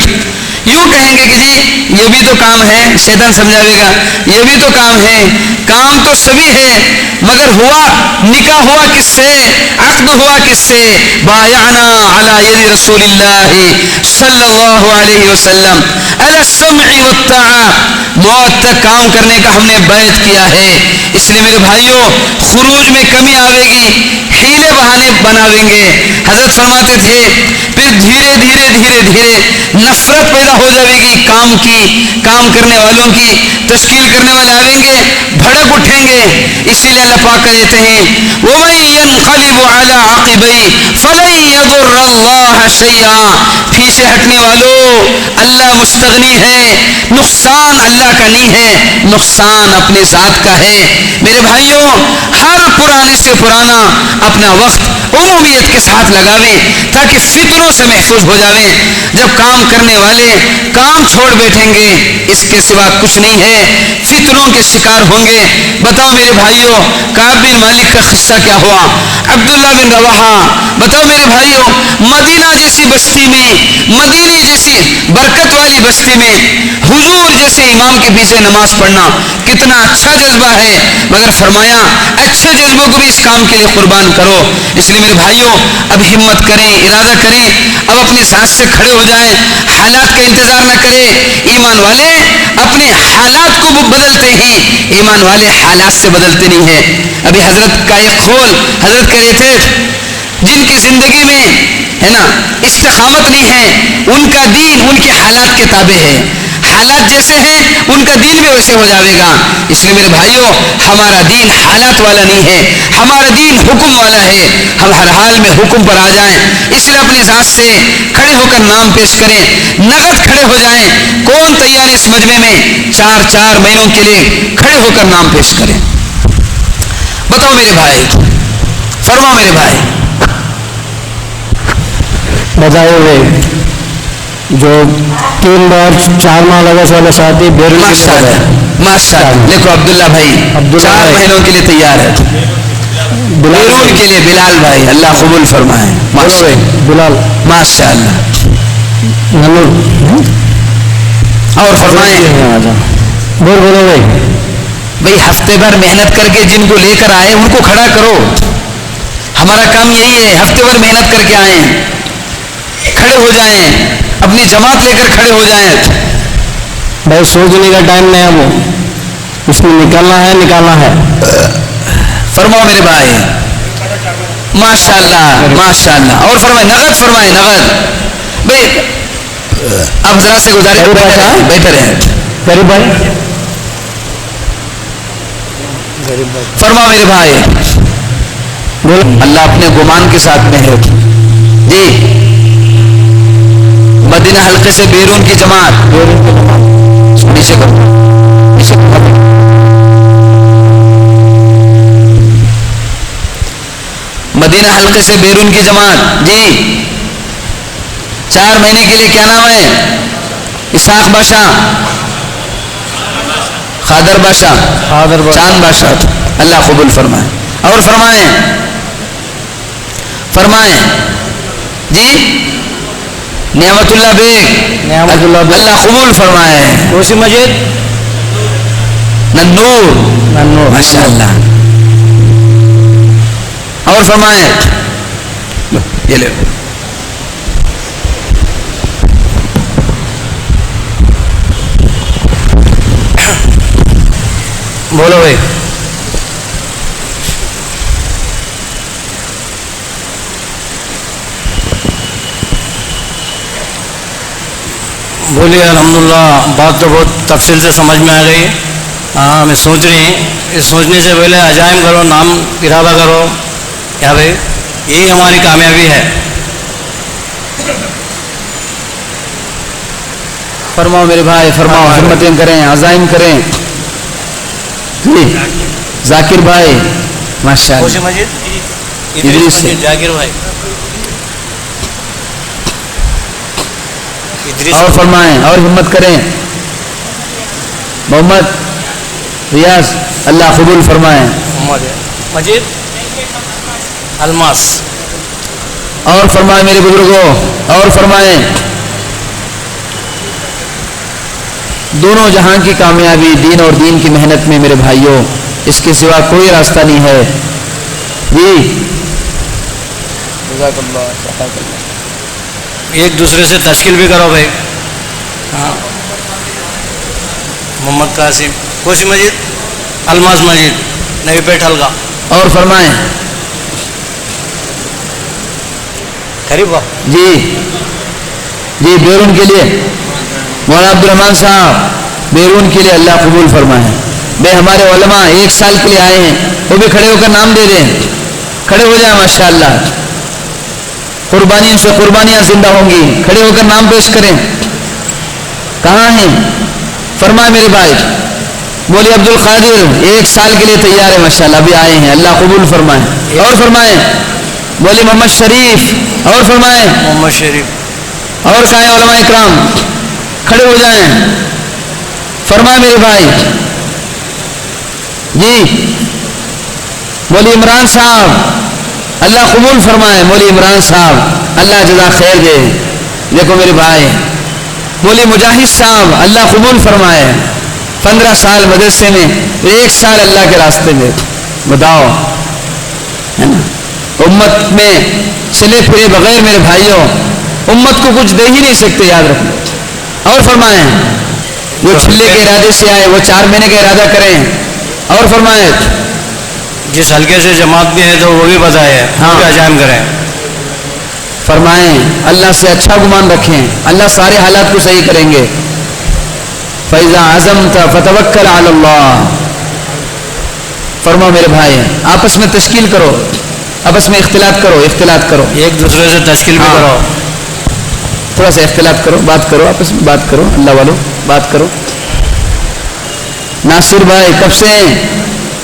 Speaker 2: یوں کہیں گے کہ جی یہ بھی تو کام ہے، شیطان سمجھاوے گا یہ بھی تو کام ہے، کام تو سبھی ہے مگر نکاح ہوا کس سے، عقد ہوا کس سے، بایعنا علی ید رسول اللہ صلی اللہ علیہ وسلم علی السمع والطاعہ، موت تک کام کرنے کا ہم نے بیعت کیا ہے. اس لیے میرے بھائیوں خروج میں کمی آئے گی، حیلے بہانے بناویں گے. حضرت فرماتے تھے پھر دھیرے دھیرے دھیرے دھیرے نفرت پیدا ہو جائے گی کام کی، کام کرنے والوں کی، تشکیل کرنے والے آئیں گے بھڑک اٹھیں گے. اسی لیے اللہ پاک کہتے ہیں وَمَن يَنْقَلِبُ عَلَىٰ عَقِبَيْهِ فَلَن يَضُرَّ اللَّهَ شَيْئًا، پیچھے ہٹنے والوں اللہ مستغنی ہے، نقصان اللہ کا نہیں ہے، نقصان اپنے ذات کا ہے. میرے بھائیوں ہر پرانے سے پرانا اپنا وقت عمومیت کے ساتھ لگاویں تاکہ فتنوں سے محفوظ ہو جاویں. جب کام کرنے والے کام چھوڑ بیٹھیں گے اس کے سوا کچھ نہیں ہے، فتنوں کے شکار ہوں گے. بتاؤ میرے بھائیوں کعب بن مالک کا قصہ کیا ہوا، عبداللہ بن رواحہ. بتاؤ میرے بھائیوں مدینہ جیسی بستی میں، مدینے جیسی برکت والی بستی میں حضور جیسے امام کے پیچھے نماز پڑھنا کتنا اچھا جذبہ ہے، مگر فرمایا اچھے جذبوں کو بھی اس کام کے لیے قربان کرو. اس لیے میرے بھائیوں اب ہمت کریں، ارادہ کریں، اب اپنی سانس سے کھڑے ہو جائیں، حالات کا انتظار نہ کریں. ایمان والے اپنے حالات کو بدلتے ہیں، ایمان والے حالات سے بدلتے نہیں ہیں. ابھی حضرت کا ایک قول حضرت کہہ رہے تھے جن کی زندگی میں ہے نا استقامت نہیں ہے ان کا دین ان کے حالات کے تابع ہے، حالات جیسے ہیں ان کا دین بھی ویسے ہو جاوے گا. اس لیے میرے بھائیوں ہمارا دین حالات والا نہیں ہے، ہمارا دین حکم والا ہے. ہم ہر حال میں حکم پر آ جائیں. اس لیے اپنی ذات سے کھڑے ہو کر نام پیش کریں، نقد کھڑے ہو جائیں. کون تیار ہے اس مجمع میں 4 مہینوں کے لیے کھڑے ہو کر نام پیش کریں؟ بتاؤ میرے بھائی، فرماؤ میرے بھائی.
Speaker 3: بتائے ہوئے جو 3 بار 4 ماہ لگا والے ساتھی بیرون
Speaker 2: ماشاء اللہ. دیکھو عبداللہ بھائی 4 مہینوں کے لیے تیار ہے، بیرون کے لیے بلال بھائی اللہ قبول فرمائے.
Speaker 3: بلال
Speaker 2: ماشاء اللہ. اور فرمائیں
Speaker 3: بولو
Speaker 2: بھائی ہفتے بھر محنت کر کے جن کو لے کر آئے ان کو کھڑا کرو. ہمارا کام یہی ہے، ہفتے بھر محنت کر کے آئیں، کھڑے ہو جائیں، اپنی جماعت لے کر کھڑے ہو جائیں.
Speaker 3: بھائی سوچنے کا ٹائم نہیں ہے، وہ اس میں نکالنا ہے.
Speaker 2: فرماؤ میرے بھائی ماشاء اللہ ماشاء اللہ. اور فرمائیں نقد، فرمائیں نقد. بھائی اب ذرا سے گزارش بہتر ہے.
Speaker 3: غریب بھائی
Speaker 2: فرماؤ میرے بھائی. اللہ اپنے گمان کے ساتھ میں ہے. جی مدینہ حلقے سے بیرون کی جماعت نیچے کرو، نیچے کرو. مدینہ حلقے سے بیرون کی جماعت جی 4 مہینے کے لیے کیا نام ہے؟ اسحاق بادشاہ، خادر بادشاہ، چاند بادشاہ. اللہ قبول فرمائے. اور فرمائیں جی نعمت اللہ بیگ، اللہ قبول فرمائے.
Speaker 3: کوسی مسجد
Speaker 2: ننور ماشاء اللہ. اور فرمائیں یہ لے
Speaker 3: بولو بھائی. بولیے الحمدللہ. بات تو بہت تفصیل سے سمجھ میں آ گئی. ہاں ہمیں سوچ رہی ہیں، اس سوچنے سے پہلے عزائم کرو، نام ارادہ کرو. کیا بھائی یہی ہماری کامیابی ہے.
Speaker 2: فرماؤ میرے بھائی، فرماؤ، ہمتیں کریں، عزائم کریں. جی ذاکر بھائی ماشاء
Speaker 3: کوسی
Speaker 2: اللہ.
Speaker 3: مسجد
Speaker 2: ادریس سے
Speaker 3: ذاکر بھائی.
Speaker 2: اور فرمائیں اور ہمت کریں. محمد ریاض اللہ قبول فرمائے.
Speaker 3: محمد مجید الماس.
Speaker 2: اور فرمائے میرے بزرگوں، اور فرمائیں دونوں جہاں کی کامیابی دین اور دین کی محنت میں میرے بھائیوں اس کے سوا کوئی راستہ نہیں ہے. جی
Speaker 3: ایک دوسرے سے تشکیل بھی کرو بھائی. ہاں محمد قاسم کوسی مجید الماس مجید نئی پیٹ حلقہ.
Speaker 2: اور فرمائیں
Speaker 3: قریب
Speaker 2: جی جی بیرون کے لیے مولانا عبد الرحمان صاحب بیرون کے لیے اللہ قبول فرمائے. بھائی ہمارے علماء 1 سال کے لیے آئے ہیں، وہ بھی کھڑے ہو کر نام دے دیں. کھڑے ہو جائیں ماشاءاللہ. قربانیوں سے قربانیاں زندہ ہوں گی. کھڑے ہو کر نام پیش کریں. کہاں ہیں؟ فرمائے میرے بھائی. مولوی عبد القادر 1 سال کے لیے تیار ہے ماشاءاللہ، ابھی آئے ہیں. اللہ قبول فرمائے. اور فرمائیں مولوی محمد شریف. اور فرمائیں
Speaker 3: محمد شریف.
Speaker 2: اور کہاں ہیں علماء اکرام؟ کھڑے ہو جائیں. فرمائے میرے بھائی. جی مولوی عمران صاحب اللہ قبول فرمائے. مولوی عمران صاحب اللہ جزا خیر دے. دیکھو میرے بھائی مولوی مجاہد صاحب اللہ قبول فرمائے. 15 سال مدرسے میں، 1 سال اللہ کے راستے میں. بتاؤ ہے نا، امت میں چلے پھرے بغیر میرے بھائیوں امت کو کچھ دے ہی نہیں سکتے، یاد رکھنا. اور فرمائیں جو چھلے کے ارادے سے آئے وہ 4 مہینے کا ارادہ کریں. اور فرمائیں
Speaker 3: جس حلقے سے جماعت بھی ہے تو وہ بھی بتائے،
Speaker 2: ہاں.
Speaker 3: عزائم کریں.
Speaker 2: فرمائیں اللہ سے اچھا گمان رکھیں، اللہ سارے حالات کو صحیح کریں گے. فَإِذَا عَزَمْتَ فَتَوَكَّلْ عَلَى اللَّهِ. فرماؤ میرے بھائی آپس میں تشکیل کرو، آپس میں اختلاط کرو.
Speaker 3: ایک دوسرے سے تشکیل بھی
Speaker 2: ہاں.
Speaker 3: کرو.
Speaker 2: تھوڑا سا اختلاط کرو، بات کرو، آپس میں بات کرو. اللہ والو بات کرو. ناصر بھائی کب سے ہیں؟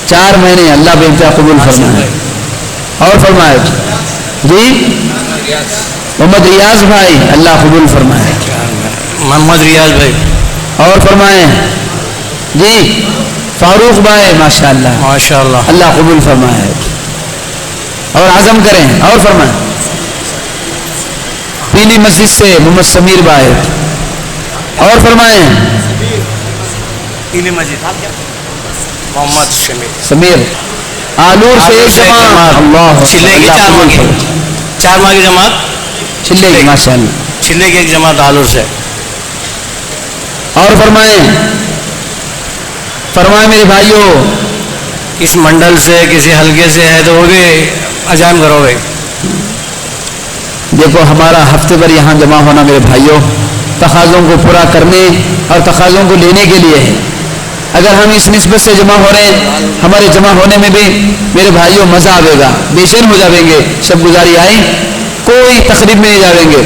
Speaker 2: 4 مہینے. اللہ بے انتہا قبول فرمائے. اور فرمائے جی محمد ریاض بھائی اللہ قبول فرمائے.
Speaker 3: محمد ریاض بھائی.
Speaker 2: اور فرمائیں جی فاروق بھائی ماشاءاللہ
Speaker 3: ماشاءاللہ
Speaker 2: اللہ قبول فرمائے. اور عزم کریں. اور فرمائیں پیلی مسجد سے محمد سمیر بھائی. اور فرمائیں
Speaker 3: پیلی مسجد محمد
Speaker 2: سمیر. آلور سے ایک جماعت. اللہ
Speaker 3: چلے کی 4 ماہ کی 4 ماہ کی جماعت
Speaker 2: چلے گی ماشاءاللہ.
Speaker 3: چلے کی ایک جماعت آلور سے.
Speaker 2: اور فرمائیں میرے بھائیوں
Speaker 3: اس منڈل سے کسی حلقے سے ہے تو وہ بھی عزائم کرو بھائی.
Speaker 2: دیکھو ہمارا ہفتے بھر یہاں جمع ہونا میرے بھائیوں تقاضوں کو پورا کرنے اور تقاضوں کو لینے کے لیے ہے. اگر ہم اس نسبت سے جمع ہو رہے ہیں ہمارے جمع ہونے میں بھی میرے بھائیوں مزہ آئے گا. بے چین ہو جائیں گے. شب گزاری آئی کوئی تقریب میں نہیں جائیں گے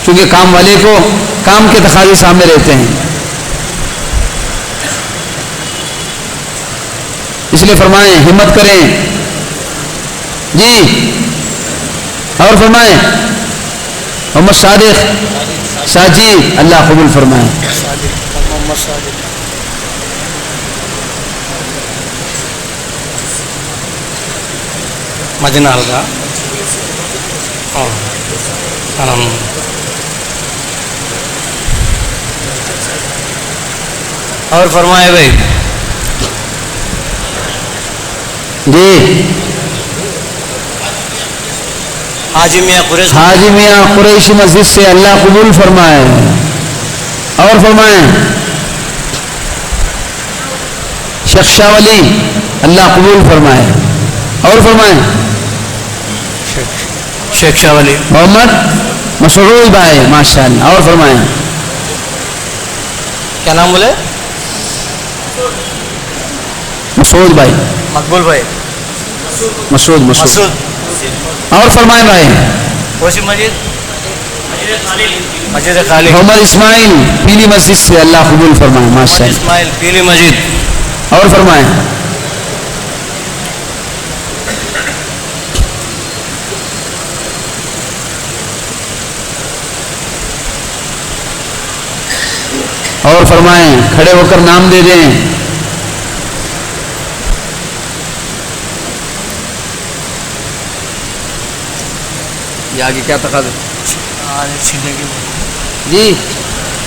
Speaker 2: کیونکہ کام والے کو کام کے تقاضے سامنے رہتے ہیں. اس لیے فرمائیں ہمت کریں جی. اور فرمائیں محمد صادق ساجی اللہ قبول فرمائیں.
Speaker 3: محمد صادق مدینہ حلقہ. اور فرمائے بھائی
Speaker 2: جی
Speaker 3: حاجی
Speaker 2: میاں قریشی مسجد سے اللہ قبول فرمائے. اور فرمائیں شیخ شاہ ولی اللہ قبول فرمائے. اور فرمائیں
Speaker 3: شیخ شاہ ولی
Speaker 2: محمد مسعود بھائی ماشاءاللہ. اور فرمائیں
Speaker 3: کیا نام بولے؟
Speaker 2: مسعود بھائی
Speaker 3: مقبول بھائی
Speaker 2: مسعود.
Speaker 3: مسعود.
Speaker 2: اور فرمائیں بھائی
Speaker 3: کوسی مسجد خالی
Speaker 2: محمد اسماعیل پیلی مسجد سے اللہ قبول فرمائے ماشاءاللہ.
Speaker 3: اسماعیل پیلی مسجد.
Speaker 2: اور فرمائیں کھڑے ہو کر نام دے دیں. یہ آگے کیا تقاضا
Speaker 3: چھلنے کی
Speaker 2: جی؟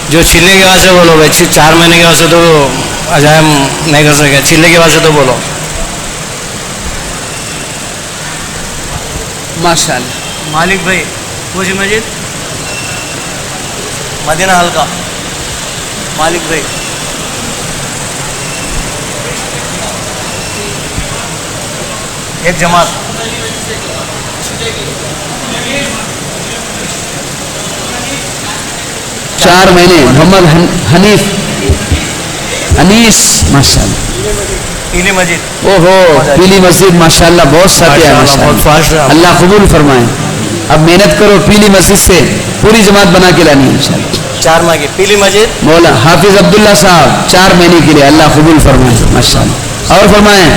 Speaker 3: جو چھلنے کے واسطے بولو بھائی 4 مہینے کے واسطے تو عجائب نہیں کر سکے, چھلنے کے واسطے تو بولو.
Speaker 2: ماشاء اللہ.
Speaker 3: مالک بھائی کوشی مسجد مدینہ حلقہ, مالک بھائی ایک جماعت.
Speaker 2: چار مہینے. محمد حنیف انیس ماشاء اللہ.
Speaker 3: پیلی مسجد.
Speaker 2: او ہو پیلی مسجد ماشاء اللہ بہت ساتھی ہے ماشاء
Speaker 3: بہت فاسٹ ہے.
Speaker 2: اللہ. اللہ قبول فرمائے. اب محنت کرو پیلی مسجد سے پوری جماعت بنا کے لانی ہے انشاءاللہ.
Speaker 3: 4 ماہ کی پیلی مسجد.
Speaker 2: مولا حافظ عبداللہ صاحب 4 مہینے کے لیے اللہ قبول فرمائے ماشاء اللہ. اور فرمائیں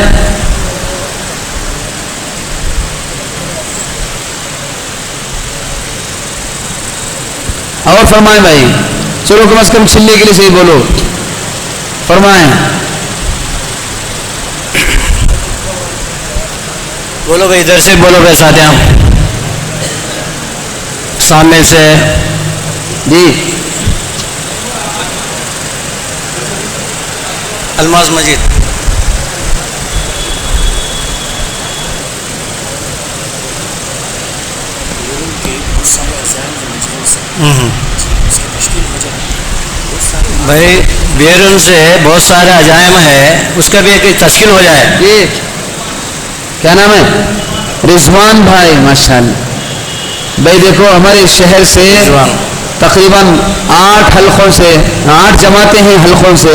Speaker 2: اور فرمائیں بھائی. چلو کم از کم چھلنے کے لیے صحیح بولو. فرمائیں
Speaker 3: بولو بھائی ادھر سے بولو بھائی ساتھیاں سامنے سے
Speaker 2: جی.
Speaker 3: الماس مسجد. بھائی بیرون سے بہت سارے عجائم ہے, اس کا بھی ایک تشکیل ہو جائے.
Speaker 2: جی کیا نام ہے؟ رضوان بھائی ماشاء اللہ. بھائی دیکھو ہمارے شہر سے تقریباً 8 حلقوں سے 8 جماعتیں ہیں, حلقوں سے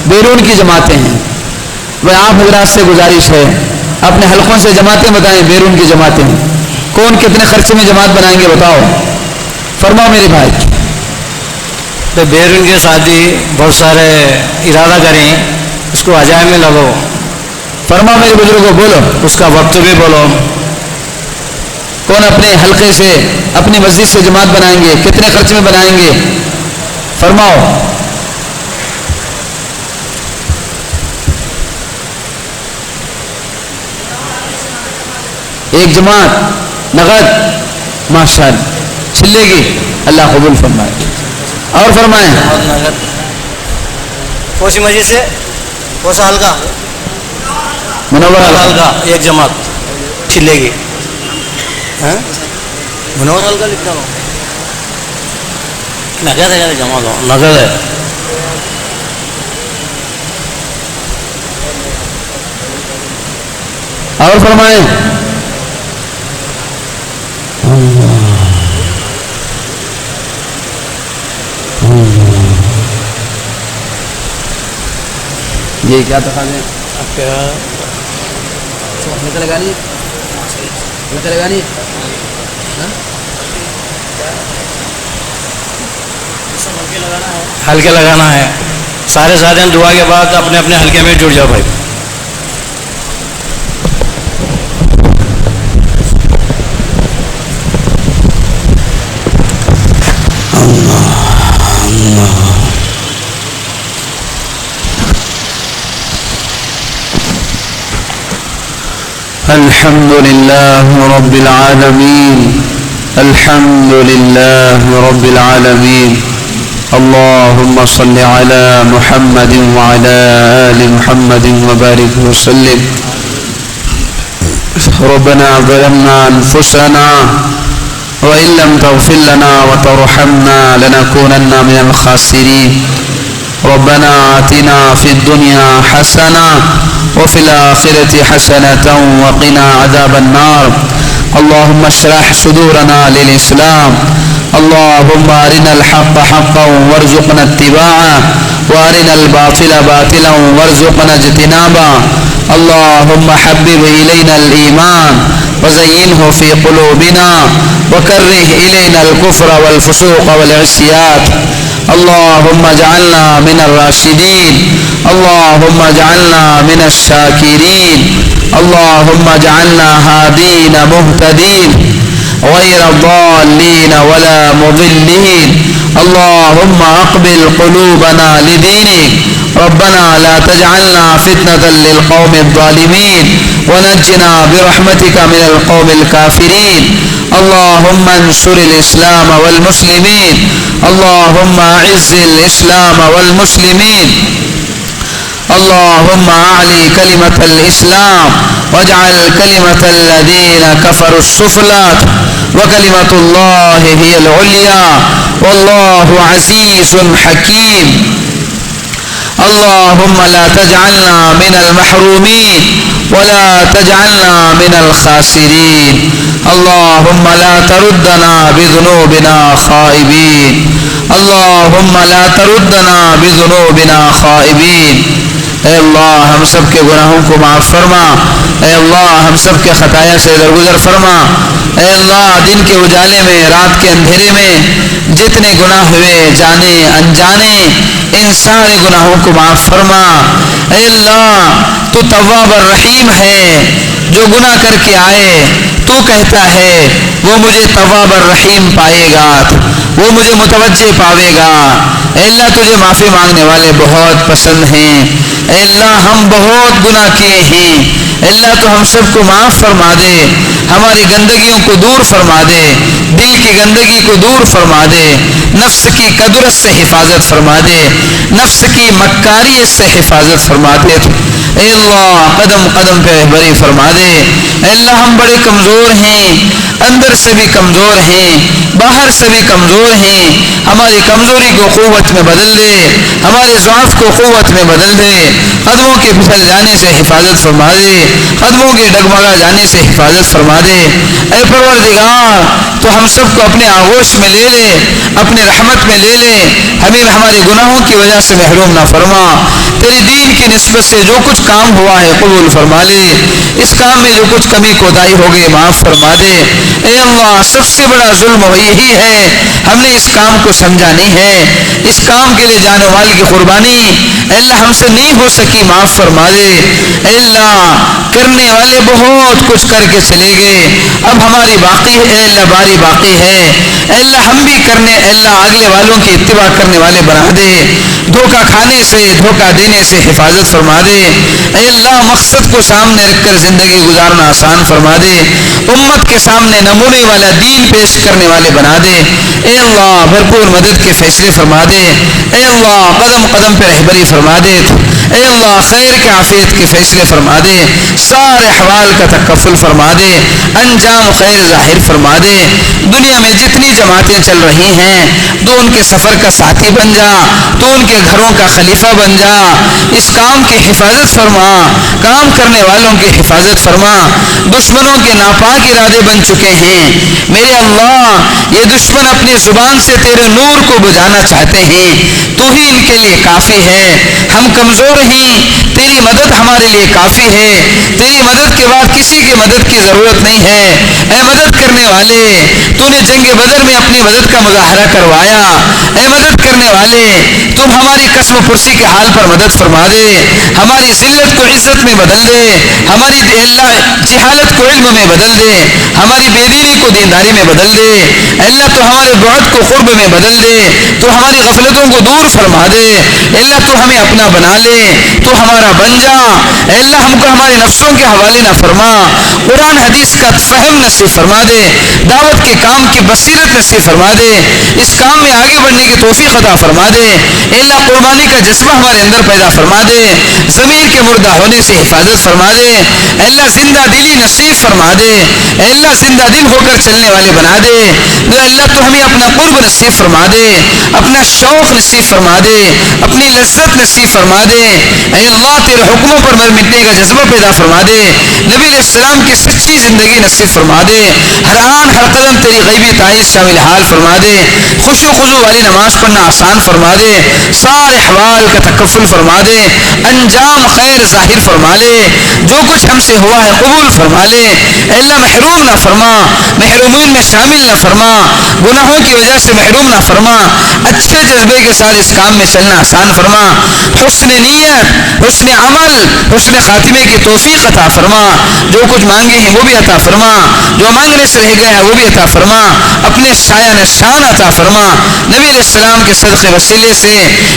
Speaker 2: بیرون کی جماعتیں ہیں. بھائی آپ حضرات سے گزارش ہے اپنے حلقوں سے جماعتیں بتائیں. بیرون کی جماعتیں کون کتنے خرچے میں جماعت بنائیں گے بتاؤ, فرماؤ میرے بھائی.
Speaker 3: تو بیرون کے ساتھی بہت سارے ارادہ کریں اس کو عجائب میں لگو.
Speaker 2: فرماؤ میرے بزرگوں بولو.
Speaker 3: اس کا وقت بھی بولو.
Speaker 2: کون اپنے حلقے سے اپنی مسجد سے جماعت بنائیں گے, کتنے خرچ میں بنائیں گے, فرماؤ. ایک جماعت نقد ماشاء اللہ چلے گی, اللہ قبول فرمائے. اور فرمائیں
Speaker 3: کوسی مسجد سے کوسا حلقہ
Speaker 2: منور
Speaker 3: حلقہ ایک جماعت چلے گی. منور حلقہ لکھنا ہو نقد ہے جماعت ہو نقد ہے.
Speaker 2: اور فرمائیں یہ کیا تقاضے لگانی لگانی
Speaker 3: ہلکے لگانا ہے. سارے ساتھ دعا کے بعد اپنے اپنے ہلکے میں جڑ جاؤ بھائی.
Speaker 2: الحمد لله رب العالمين. الحمد لله رب العالمين. اللهم صل على محمد وعلى آل محمد وبارك وسلم. ربنا ظلمنا أنفسنا وإن لم تغفر لنا وترحمنا لنكونن من الخاسرين. ربنا آتنا في الدنيا حسنة وفي الآخرة حسنة وقنا عذاب النار. اللهم اشرح صدورنا للإسلام. اللهم أرنا الحق حقا وارزقنا اتباعه وأرنا الباطل باطلا وارزقنا اجتنابه. اللهم حبب إلينا الإيمان وزينه في قلوبنا وكره إلينا الكفر والفسوق والعصيان. اللهم اجعلنا من الراشدين. اللهم اجعلنا من الشاكرين. اللهم اجعلنا هادين مهتدين غير ضالين ولا مضلين. اللهم اقبل قلوبنا لدينك. ربنا لا تجعلنا فتنة للقوم الظالمين ونجنا برحمتك من القوم الكافرين. اللهم انصر الإسلام والمسلمين اللهم أعز الإسلام والمسلمين اللهم أعلي كلمة الإسلام واجعل كلمة الذين كفروا السفلى وكلمة الله هي العليا والله عزيز حكيم اللهم لا تجعلنا من المحرومين ولا تجعلنا من الخاسرين اللهم لا تردنا بذنوبنا خائبين اللهم لا تردنا بذنوبنا خائبين اے اللہ ہم سب کے گناہوں کو معاف فرما اے اللہ ہم سب کے خطایا سے درگزر فرما اے اللہ دن کے اجالے میں رات کے اندھیرے میں جتنے گناہ ہوئے جانے انجانے ان سارے گناہوں کو معاف فرما اے اللہ تو تواب الرحیم ہے جو گناہ کر کے آئے تو کہتا ہے وہ مجھے تواب الرحیم پائے گا وہ مجھے متوجہ پاوے گا اے اللہ تجھے معافی مانگنے والے بہت پسند ہیں اے اللہ ہم بہت گناہ کیے ہیں اے اللہ تو ہم سب کو معاف فرما دے ہماری گندگیوں کو دور فرما دے دل کی گندگی کو دور فرما دے نفس کی قدرت سے حفاظت فرما دے نفس کی مکاریت سے حفاظت فرما دے اے اللہ قدم قدم پہ رہبری فرما دے اے اللہ ہم بڑے کمزور ہیں اندر سے بھی کمزور ہیں باہر سے بھی کمزور ہیں ہماری کمزوری کو قوت میں بدل دے ہمارے ضعف کو قوت میں بدل دے قدموں کے پھسل جانے سے حفاظت فرما دے قدموں کے ڈگمگا جانے سے حفاظت فرما دے اے پروردگار تو ہم سب کو اپنے آغوش میں لے لے اپنے رحمت میں لے لے ہمیں ہمارے گناہوں کی وجہ سے محروم نہ فرما تیری دین کی نسبت سے جو کچھ کام ہوا ہے قبول فرما لے اس کام میں جو کچھ کمی کوتاہی ہو گئی معاف فرما دے اے اللہ سب سے بڑا ظلم یہی ہے ہم نے اس کام کو سمجھا نہیں ہے اس کام کے لیے جان و مال کی قربانی اے اللہ ہم سے نہیں ہو سکی معاف فرما دے اے اللہ کرنے والے بہت کچھ کر کے چلے گئے اب ہماری باقی ہے اے اللہ باری باقی ہے اے اللہ ہم بھی کرنے اے اللہ اگلے والوں کی اتباع کرنے والے بنا دے دھوکہ کھانے سے دھوکہ دینے سے حفاظت فرما دے اے اللہ مقصد کو سامنے رکھ کر زندگی گزارنا آسان فرما دے امت کے سامنے نمونے والا دین پیش کرنے والے بنا دے اے اللہ بھرپور مدد کے فیصلے فرما دے اے اللہ قدم قدم پہ رہبری فرما دے اے اللہ خیر کے عافیت کے فیصلے فرما دے سارے احوال کا تکفل فرما دے انجام خیر ظاہر فرما دے دنیا میں جتنی جماعتیں چل رہی ہیں تو ان کے سفر کا ساتھی بن جا تو ان کے گھروں کا خلیفہ بن جا اس کام کی حفاظت فرما کام کرنے والوں کی حفاظت فرما دشمنوں کے ناپاک ارادے بن چکے ہیں میرے اللہ یہ دشمن اپنی زبان سے تیرے نور کو بجھانا چاہتے ہیں تو ہی ان کے لیے کافی ہے ہم کمزور ہیں تیری مدد ہمارے لیے کافی ہے تیری مدد کے بعد کسی کی مدد کی ضرورت نہیں ہے اے مدد کرنے والے تو نے جنگ بدر میں اپنی مدد کا مظاہرہ کروایا اے مدد کرنے والے تم ہماری قسم پرسی کے حال پر مدد فرما دے ہماری ذلت کو عزت میں بدل دے ہماری اللہ جہالت کو علم میں بدل دے ہماری بے دینی کو دینداری میں بدل دے اللہ تو ہمارے بعد کو قرب میں بدل دے تو ہماری غفلتوں کو دور فرما دے اللہ تو ہمیں اپنا بنا لے تو ہمارا بن جا اللہ ہم کو ہمارے نفسوں کے حوالے نہ فرما قرآن حدیث کا فہم نصیب فرما دے دعوت کے کام کی بصیرت نصیب فرما دے اس کام میں آگے بڑھنے کی توفیق عطا فرما دے اللہ قربانی کا جذبہ ہمارے اندر پیدا فرما دے ضمیر کے مردہ ہونے سے حفاظت فرما دے اللہ زندہ دلی نصیب فرما دے اللہ زندہ دل ہو کر چلنے والے بنا دے اللہ تو ہمیں اپنا قرب نصیب فرما دے اپنا شوق نصیب فرما دے اپنی لذت نصیب فرما دے اے اللہ تیرے حکموں پر مر مٹنے کا جذبہ پیدا فرما دے نبی علیہ السلام کی سچی زندگی نصیب فرما دے ہر آن ہر قدم تیری غیبی تائید شامل حال فرما دے خوش و خضوع والی نماز پڑھنا آسان فرما دے سارے احوال کا تکفل فرما دے انجام خیر ظاہر فرما لے جو کچھ ہم سے ہوا ہے قبول فرما لے اے اللہ محروم نہ فرما محرومین میں شامل نہ فرما گناہوں کی وجہ سے محروم نہ فرما اچھے جذبے کے ساتھ اس کام میں چلنا آسان فرما حسن نیت حسن عمل حسن خاتمے کی توفیق عطا فرما جو کچھ مانگے ہیں وہ بھی عطا فرما جو مانگنے سے رہ گیا ہے وہ بھی عطا فرما اپنے شایان شان عطا فرما نبی علیہ السلام کے صدقے وسیلے سے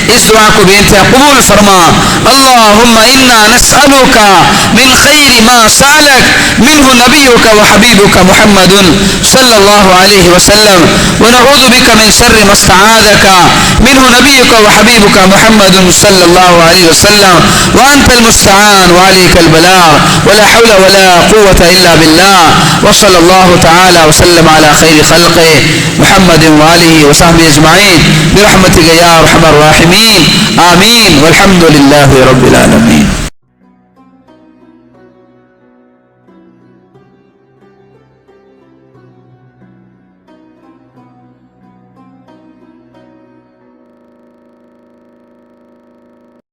Speaker 2: اس دعا کو بے انتہا قبول فرما اللهم إنا نسألك من خير ما سألك منه نبيك وحبيبك محمد صلى الله عليه وسلم ونعوذ بك من شر ما استعاذك منه نبيك وحبيبك محمد صلى الله عليه وسلم وأنت المستعان وعليك البلاغ ولا حول ولا قوة إلا بالله وصلى الله تعالى وسلم على خير خلقه محمد وآله وصحبه أجمعين برحمتك يا أرحم الراحمين آمين والحمد لله رب العالمين.